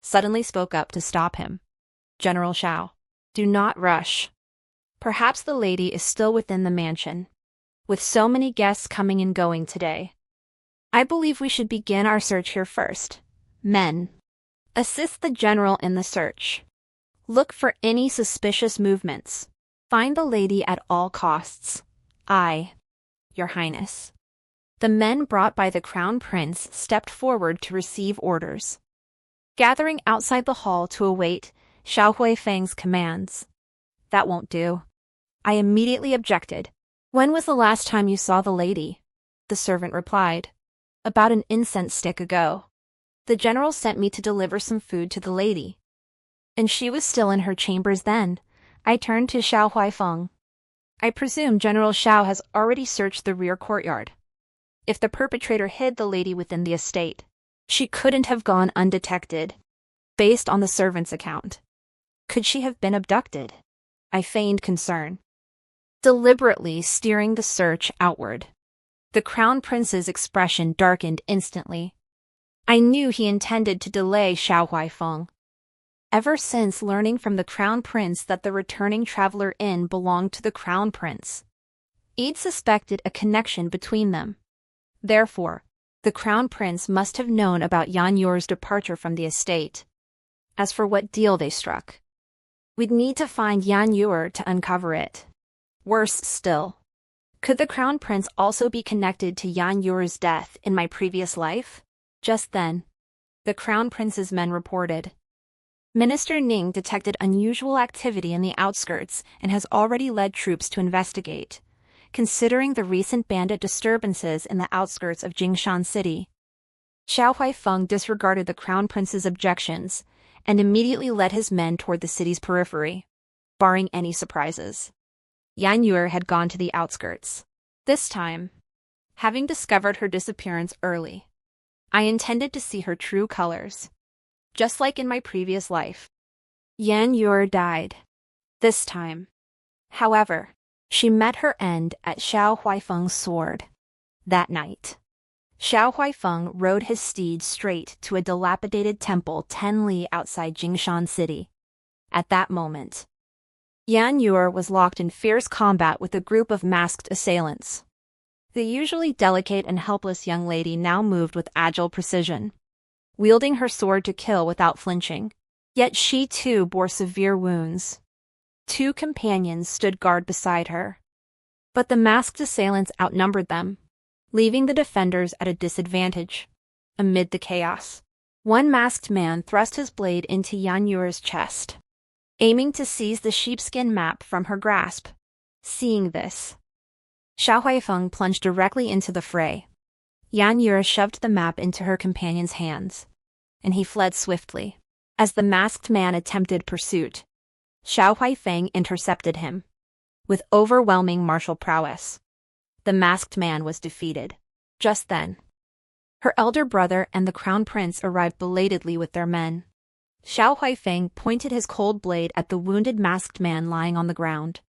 suddenly spoke up to stop him. "General Xiao, do not rush. Perhaps the lady is still within the mansion. With so many guests coming and going today, I believe we should begin our search here first. Men, assist the general in the search. Look for any suspicious movements. Find the lady at all costs. I, Your Highness." The men brought by the crown prince stepped forward to receive orders, gathering outside the hall to await Xiao Huifeng's commands. "That won't do." I immediately objected. "When was the last time you saw the lady?" The servant replied. "About an incense stick ago. The general sent me to deliver some food to the lady. And she was still in her chambers then." I turned to Xiao Huifeng. "I presume General Xiao has already searched the rear courtyard. If the perpetrator hid the lady within the estate, she couldn't have gone undetected. Based on the servant's account, could she have been abducted?" I feigned concern, deliberately steering the search outward. The crown prince's expression darkened instantly. I knew he intended to delay Xiao Huifeng. Ever since learning from the crown prince that the returning traveler inn belonged to the crown prince, he'd suspected a connection between them. Therefore, the crown prince must have known about Yan Yuer's departure from the estate. As for what deal they struck, we'd need to find Yan Yuer to uncover it. Worse still, could the crown prince also be connected to Yan Yuer's death in my previous life? Just then, the crown prince's men reported. Minister Ning detected unusual activity in the outskirts and has already led troops to investigate, considering the recent bandit disturbances in the outskirts of Jingshan City. Xiao Huifeng disregarded the crown prince's objections and immediately led his men toward the city's periphery, barring any surprises. Yan Yuer had gone to the outskirts. This time, having discovered her disappearance early, I intended to see her true colors. Just like in my previous life, Yan Yuer died. This time, however, she met her end at Xiao Huifeng's sword. That night, Xiao Huifeng rode his steed straight to a dilapidated temple 10 li outside Jingshan City. At that moment, Yan Yuer was locked in fierce combat with a group of masked assailants. The usually delicate and helpless young lady now moved with agile precision, wielding her sword to kill without flinching. Yet she too bore severe wounds. 2 companions stood guard beside her, but the masked assailants outnumbered them, leaving the defenders at a disadvantage. Amid the chaos, one masked man thrust his blade into Yan Yuer's chest, aiming to seize the sheepskin map from her grasp. Seeing this, Xiao Huifeng plunged directly into the fray. Yan Yuer shoved the map into her companion's hands, and he fled swiftly. As the masked man attempted pursuit, Xiao Huifeng intercepted him. With overwhelming martial prowess, the masked man was defeated. Just then, her elder brother and the crown prince arrived belatedly with their men. Xiao Huifeng pointed his cold blade at the wounded masked man lying on the ground.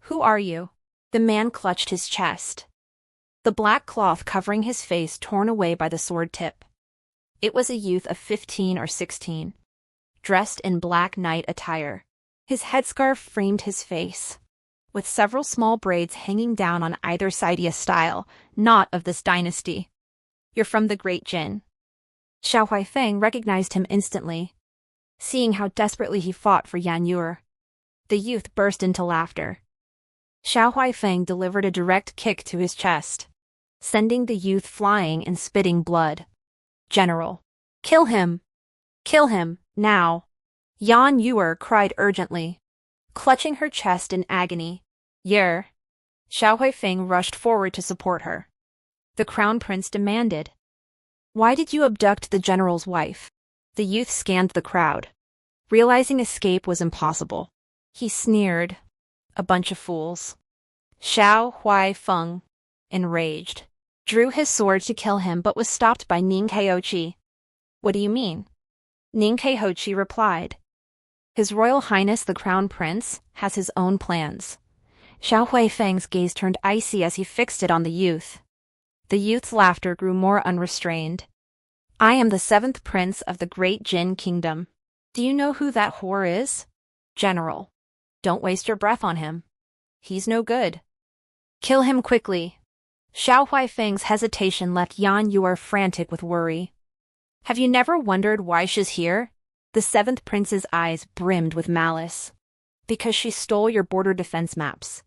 "Who are you?" The man clutched his chest, the black cloth covering his face torn away by the sword tip. It was a youth of 15 or 16, dressed in black night attire. His headscarf framed his face, with several small braids hanging down on either side. A style, not of this dynasty. You're from the Great Jin. Xiao Huaifeng recognized him instantly, seeing how desperately he fought for Yuer. The youth burst into laughter. Xiao Huaifeng delivered a direct kick to his chest, sending the youth flying and spitting blood. General, kill him! Kill him, now! Yuer cried urgently, clutching her chest in agony. Yuer! Xiao Huaifeng rushed forward to support her. The crown prince demanded, "Why did you abduct the general's wife?" The youth scanned the crowd, realizing escape was impossible. He sneered, "A bunch of fools." Xiao Huaifeng, enraged, drew his sword to kill him but was stopped by Ning Chaoyi. "What do you mean?" Ning Chaoyi replied, "His Royal Highness the Crown Prince has his own plans." Xiao Huaifeng's gaze turned icy as he fixed it on the youth. The youth's laughter grew more unrestrained. "I am the 7th Prince of the Great Jin Kingdom. Do you know who that whore is? General, don't waste your breath on him. He's no good. Kill him quickly." Xiao Huaifeng's hesitation left Yuer frantic with worry. "Have you never wondered why she's here?" The 7th Prince's eyes brimmed with malice. "Because she stole your border defense maps.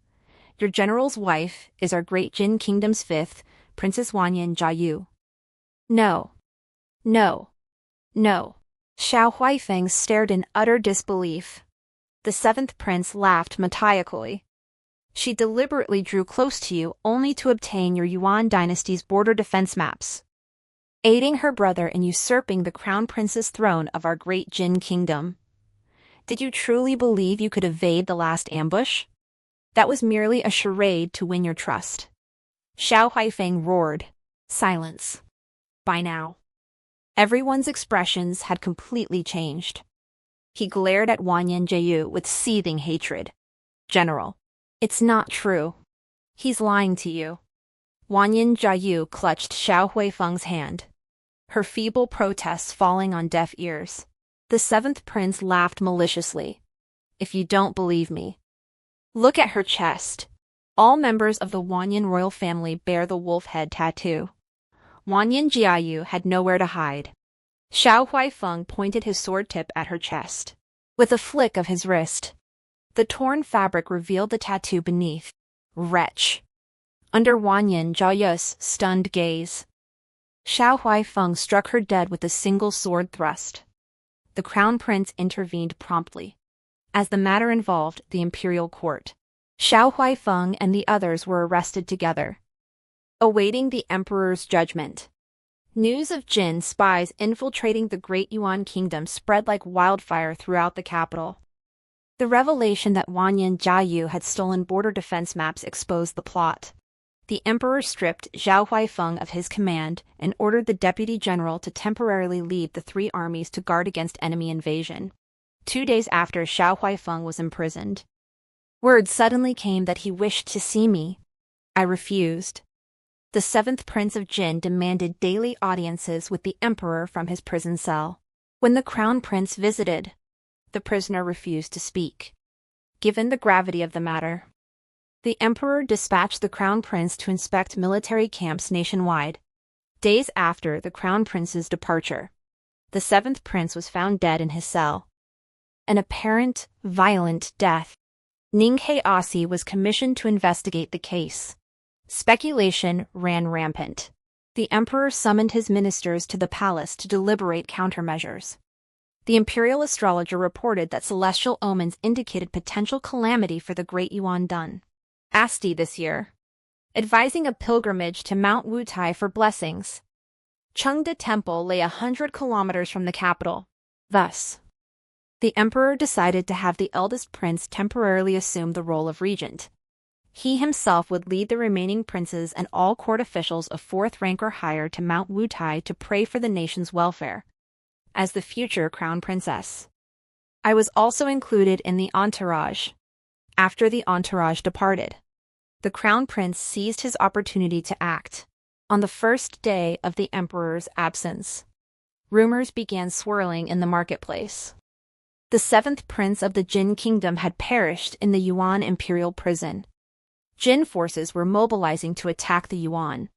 Your general's wife is our Great Jin Kingdom's 5th, Princess Jiayu. No. No. No." Xiao Huaifeng stared in utter disbelief. The 7th Prince laughed maniacally. "She deliberately drew close to you only to obtain your Yuan dynasty's border defense maps, aiding her brother in usurping the Crown Prince's throne of our Great Jin Kingdom. Did you truly believe you could evade the last ambush? That was merely a charade to win your trust." Xiao Huaifeng roared. Silence. By now, everyone's expressions had completely changed. He glared at Jiayu with seething hatred. "General, it's not true. He's lying to you." Jiayu clutched Xiao Huaifeng's hand, her feeble protests falling on deaf ears. The 7th Prince laughed maliciously. "If you don't believe me, look at her chest. All members of the Wanyan royal family bear the wolf head tattoo. Jiayu had nowhere to hide." Xiao Huaifeng pointed his sword tip at her chest. With a flick of his wrist, the torn fabric revealed the tattoo beneath. Wretch! Under Jiayu's stunned gaze, Xiao Huaifeng struck her dead with a single sword thrust. The Crown Prince intervened promptly, as the matter involved the Imperial court. Xiao Huaifeng and the others were arrested together, awaiting the Emperor's judgment. News of Jin spies infiltrating the Great Yuan Kingdom spread like wildfire throughout the capital. The revelation that Jiayu had stolen border defense maps exposed the plot. The Emperor stripped Xiao Huaifeng of his command and ordered the Deputy General to temporarily lead the 3 armies to guard against enemy invasion. 2 days after Xiao Huaifeng was imprisoned, word suddenly came that he wished to see me. I refused. The 7th Prince of Jin demanded daily audiences with the Emperor from his prison cell. When the Crown Prince visited, the prisoner refused to speak. Given the gravity of the matter, the Emperor dispatched the Crown Prince to inspect military camps nationwide. Days after the Crown Prince's departure, the 7th Prince was found dead in his cell. An apparent, violent death. Ning Chaoyi was commissioned to investigate the case. Speculation ran rampant. The Emperor summoned his ministers to the palace to deliberate countermeasures. The Imperial astrologer reported that celestial omens indicated potential calamity for the Great Yuan Dynasty this year, advising a pilgrimage to Mount Wutai for blessings. Chengde Temple lay 100 kilometers from the capital. Thus, the Emperor decided to have the eldest prince temporarily assume the role of regent. He himself would lead the remaining princes and all court officials of 4th rank or higher to Mount Wutai to pray for the nation's welfare. As the future crown princess, I was also included in the entourage. After the entourage departed, the crown prince seized his opportunity to act. On the first day of the emperor's absence, rumors began swirling in the marketplace. The seventh prince of the Jin kingdom had perished in the Yuan imperial prison. Jin forces were mobilizing to attack the Yuan,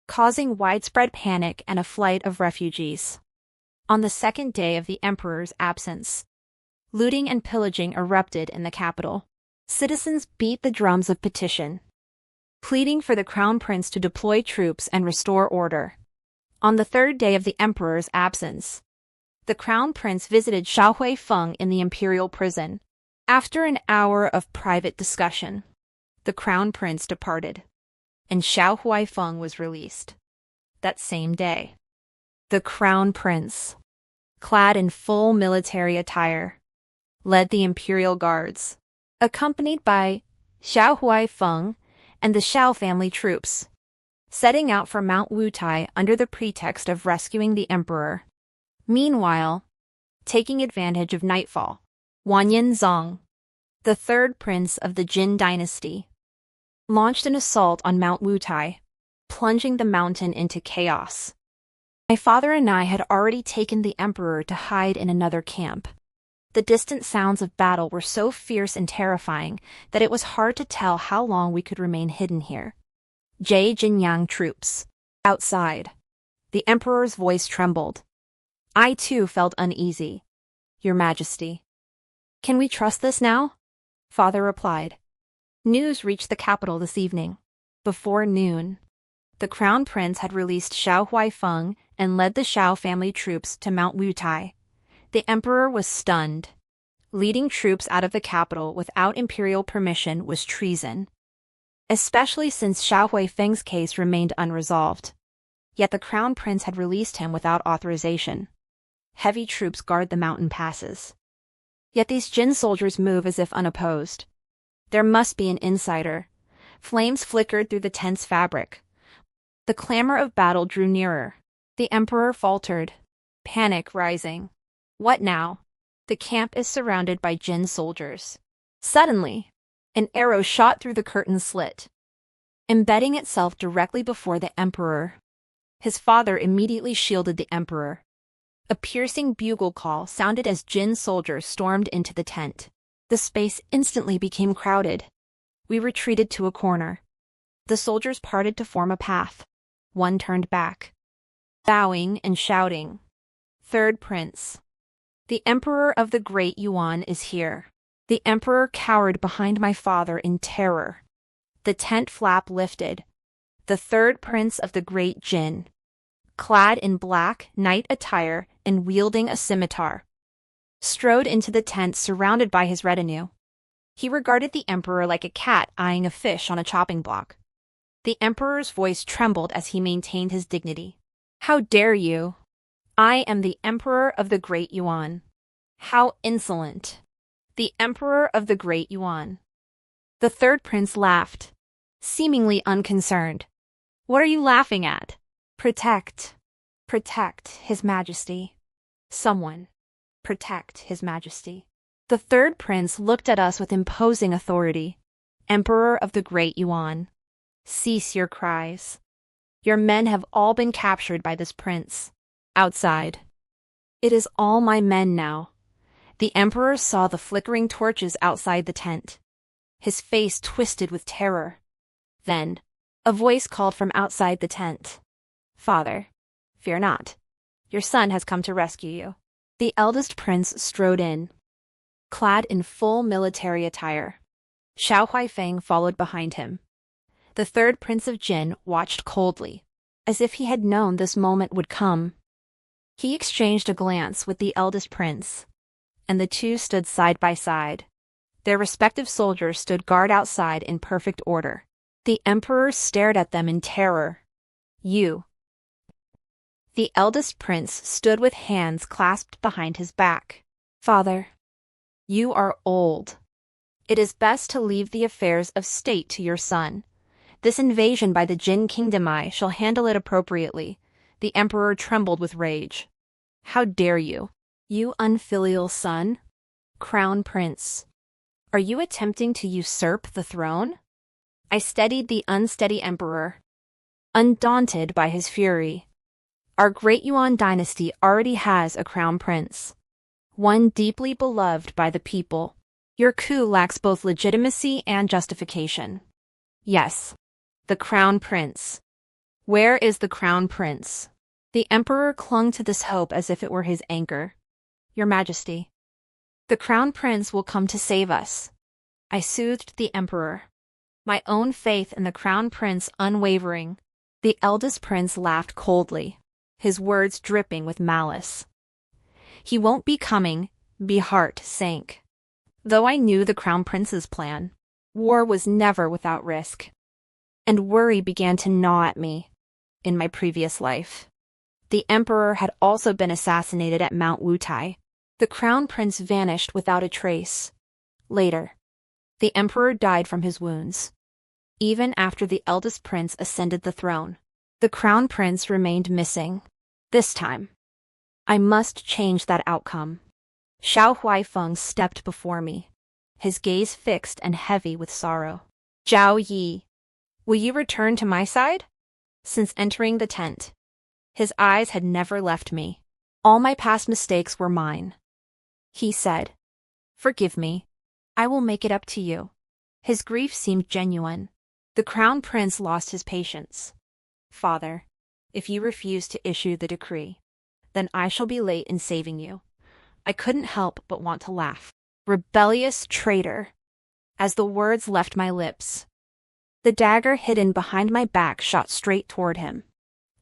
causing widespread panic and a flight of refugees. On the second day of the emperor's absence, looting and pillaging erupted in the capital. Citizens beat the drums of petition, pleading for the crown prince to deploy troops and restore order. On the third day of the emperor's absence, the crown prince visited Xiao Feng in the imperial prison. After an hour of private discussion, the crown prince departed, and Xiao Feng was released. That same day, the crown prince, clad in full military attire, led the imperial guards, accompanied by Xiao Feng and the Xiao family troops, setting out for Mount Wutai under the pretext of rescuing the emperor. Meanwhile, taking advantage of nightfall, Wanyan Zong, the third prince of the Jin dynasty, launched an assault on Mount Wutai, plunging the mountain into chaos. My father and I had already taken the emperor to hide in another camp. The distant sounds of battle were so fierce and terrifying that it was hard to tell how long we could remain hidden here. Jinyang troops. Outside. The emperor's voice trembled. I too felt uneasy. Your Majesty. Can we trust this now? Father replied. News reached the capital this evening. Before noon, the crown prince had released Xiao Feng and led the Xiao family troops to Mount Wutai. The emperor was stunned. Leading troops out of the capital without imperial permission was treason, especially since Xiao Feng's case remained unresolved. Yet the crown prince had released him without authorization. Heavy troops guard the mountain passes. Yet these Jin soldiers move as if unopposed. There must be an insider. Flames flickered through the tense fabric. The clamor of battle drew nearer. The emperor faltered, panic rising. What now? The camp is surrounded by Jin soldiers. Suddenly, an arrow shot through the curtain slit, embedding itself directly before the emperor. His father immediately shielded the emperor. A piercing bugle call sounded as Jin soldiers stormed into the tent. The space instantly became crowded. We retreated to a corner. The soldiers parted to form a path. One turned back, bowing and shouting. Third prince. The emperor of the great Yuan is here. The emperor cowered behind my father in terror. The tent flap lifted. The third prince of the great Jin, clad in black knight attire and wielding a scimitar, strode into the tent surrounded by his retinue. He regarded the emperor like a cat eyeing a fish on a chopping block. The emperor's voice trembled as he maintained his dignity. How dare you? I am the emperor of the great Yuan. How insolent. The emperor of the great Yuan. The third prince laughed, seemingly unconcerned. What are you laughing at? Protect. Protect His Majesty. Someone. Protect His Majesty. The third prince looked at us with imposing authority. Emperor of the great Yuan. Cease your cries. Your men have all been captured by this prince. Outside. It is all my men now. The emperor saw the flickering torches outside the tent. His face twisted with terror. Then, a voice called from outside the tent. Father, fear not. Your son has come to rescue you. The eldest prince strode in, clad in full military attire. Xiao Feng followed behind him. The third prince of Jin watched coldly, as if he had known this moment would come. He exchanged a glance with the eldest prince, and the two stood side by side. Their respective soldiers stood guard outside in perfect order. The emperor stared at them in terror. You. The eldest prince stood with hands clasped behind his back. Father, you are old. It is best to leave the affairs of state to your son. This invasion by the Jin kingdom I shall handle it appropriately. The emperor trembled with rage. How dare you? You unfilial son? Crown prince. Are you attempting to usurp the throne? I steadied the unsteady emperor, undaunted by his fury. Our great Yuan dynasty already has a crown prince. one deeply beloved by the people. Your coup lacks both legitimacy and justification. Yes, the Crown Prince. Where is the Crown Prince? The Emperor clung to this hope as if it were his anchor. Your Majesty, the Crown Prince will come to save us. I soothed the Emperor, my own faith in the Crown Prince unwavering. The eldest prince laughed coldly, his words dripping with malice. He won't be coming, my heart sank. Though I knew the Crown Prince's plan, war was never without risk. And worry began to gnaw at me. In my previous life, the Emperor had also been assassinated at Mount Wutai. The Crown Prince vanished without a trace. Later, the Emperor died from his wounds. Even after the eldest prince ascended the throne, the Crown Prince remained missing. This time, I must change that outcome. Xiao Huaifeng stepped before me, his gaze fixed and heavy with sorrow. Zhao Yi, will you return to my side? Since entering the tent, his eyes had never left me. All my past mistakes were mine. He said, forgive me. I will make it up to you. His grief seemed genuine. The Crown Prince lost his patience. Father, if you refuse to issue the decree, then I shall be late in saving you. I couldn't help but want to laugh. Rebellious traitor. As the words left my lips, the dagger hidden behind my back shot straight toward him.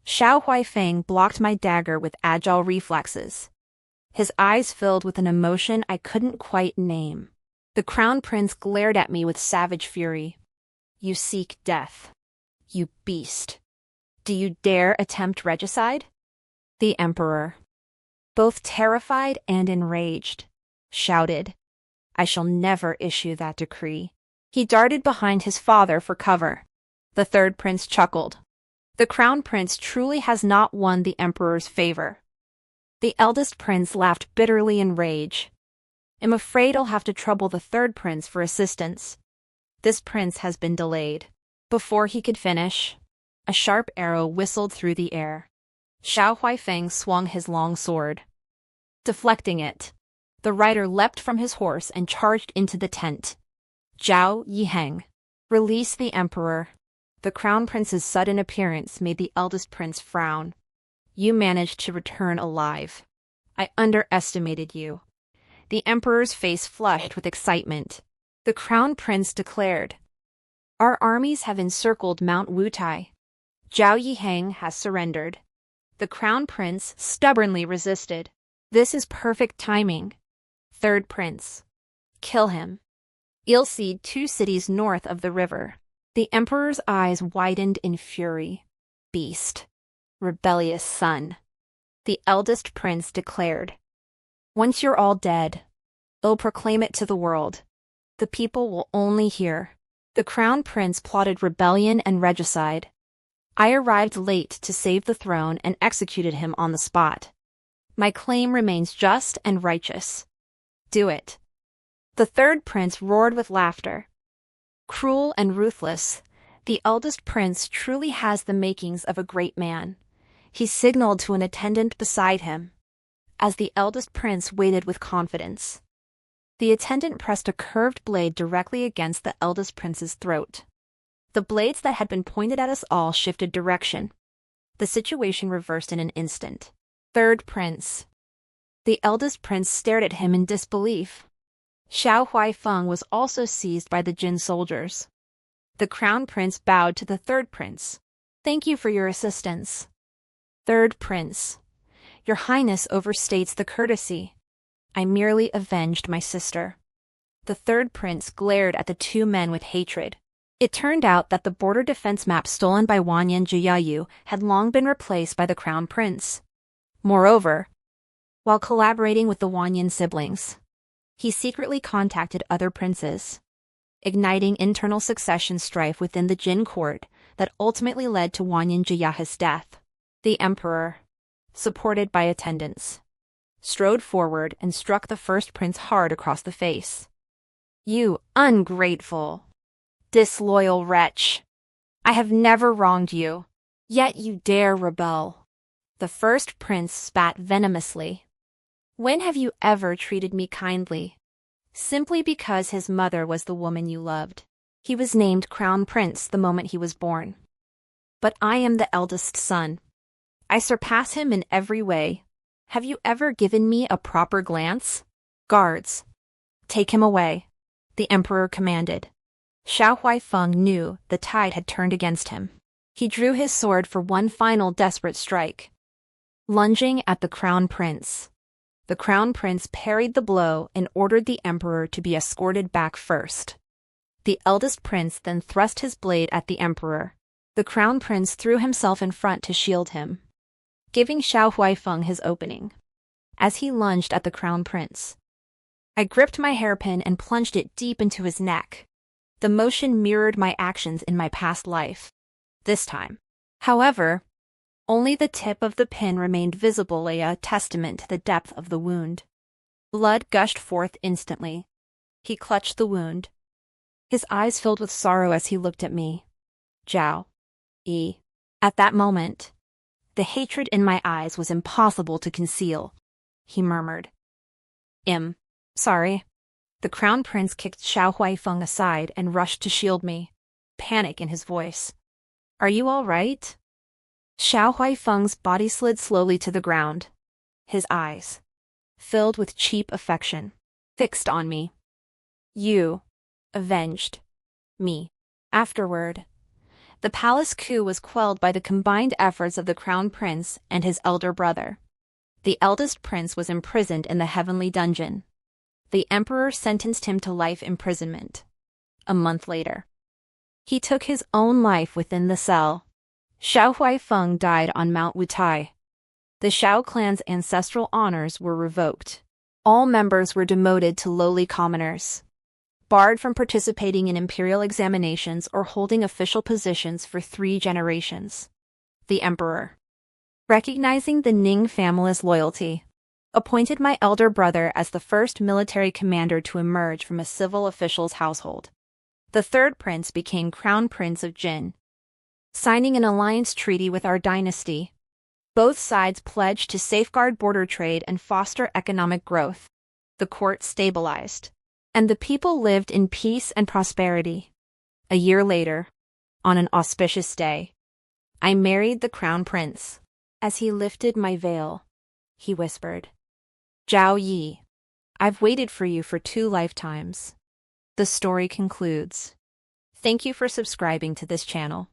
Xiao Huaifeng blocked my dagger with agile reflexes. His eyes filled with an emotion I couldn't quite name. The Crown Prince glared at me with savage fury. You seek death, you beast. Do you dare attempt regicide? The Emperor, both terrified and enraged, shouted, I shall never issue that decree. He darted behind his father for cover. The third prince chuckled. The Crown Prince truly has not won the Emperor's favor. The eldest prince laughed bitterly in rage. I'm afraid I'll have to trouble the third prince for assistance. This prince has been delayed. Before he could finish, a sharp arrow whistled through the air. Xiao Huaifeng swung his long sword. Deflecting it, the rider leapt from his horse and charged into the tent. Zhao Yiheng, release the Emperor. The Crown Prince's sudden appearance made the eldest prince frown. You managed to return alive. I underestimated you. The Emperor's face flushed with excitement. The Crown Prince declared, our armies have encircled Mount Wutai. Zhao Yiheng has surrendered. The Crown Prince stubbornly resisted. This is perfect timing. Third Prince, kill him. Ilseed, 2 cities north of the river. The Emperor's eyes widened in fury. Beast. Rebellious son. The eldest prince declared. Once you're all dead, I'll proclaim it to the world. The people will only hear. The Crown Prince plotted rebellion and regicide. I arrived late to save the throne and executed him on the spot. My claim remains just and righteous. Do it. The third prince roared with laughter. Cruel and ruthless, the eldest prince truly has the makings of a great man. He signaled to an attendant beside him, as the eldest prince waited with confidence. The attendant pressed a curved blade directly against the eldest prince's throat. The blades that had been pointed at us all shifted direction. The situation reversed in an instant. Third prince. The eldest prince stared at him in disbelief. Xiao Huaifeng was also seized by the Jin soldiers. The Crown Prince bowed to the third prince. Thank you for your assistance. Third prince. Your Highness overstates the courtesy. I merely avenged my sister. The third prince glared at the 2 men with hatred. It turned out that the border defense map stolen by Wanyan Jiyayu had long been replaced by the Crown Prince. Moreover, while collaborating with the Wanyan siblings, he secretly contacted other princes, igniting internal succession strife within the Jin court that ultimately led to Wanyan Jiyahu's death. The Emperor, supported by attendants, strode forward and struck the first prince hard across the face. You ungrateful, disloyal wretch! I have never wronged you, yet you dare rebel. The first prince spat venomously. When have you ever treated me kindly? Simply because his mother was the woman you loved. He was named Crown Prince the moment he was born. But I am the eldest son. I surpass him in every way. Have you ever given me a proper glance? Guards, take him away, the emperor commanded. Xiao Huaifeng knew the tide had turned against him. He drew his sword for one final desperate strike. Lunging at the crown prince. The crown prince parried the blow and ordered the emperor to be escorted back first. The eldest prince then thrust his blade at the emperor. The crown prince threw himself in front to shield him, giving Xiao Huaifeng his opening. As he lunged at the crown prince, I gripped my hairpin and plunged it deep into his neck. The motion mirrored my actions in my past life. This time, however, only the tip of the pin remained visible, a testament to the depth of the wound. Blood gushed forth instantly. He clutched the wound. His eyes filled with sorrow as he looked at me. Zhao Yi. At that moment, the hatred in my eyes was impossible to conceal. He murmured. Sorry. The crown prince kicked Xiao Huaifeng aside and rushed to shield me, panic in his voice. Are you all right? Xiao Huaifeng's body slid slowly to the ground. His eyes, filled with cheap affection, fixed on me. You avenged me. Afterward, the palace coup was quelled by the combined efforts of the crown prince and his elder brother. The eldest prince was imprisoned in the heavenly dungeon. The emperor sentenced him to life imprisonment. A month later, he took his own life within the cell. Xiao Huaifeng died on Mount Wutai. The Xiao clan's ancestral honors were revoked. All members were demoted to lowly commoners, barred from participating in imperial examinations or holding official positions for 3 generations. The emperor, recognizing the Ning family's loyalty, appointed my elder brother as the first military commander to emerge from a civil official's household. The third prince became Crown Prince of Jin, signing an alliance treaty with our dynasty. Both sides pledged to safeguard border trade and foster economic growth. The court stabilized, and the people lived in peace and prosperity. A year later, on an auspicious day, I married the crown prince. As he lifted my veil, he whispered, Zhao Yi, I've waited for you for 2 lifetimes. The story concludes. Thank you for subscribing to this channel.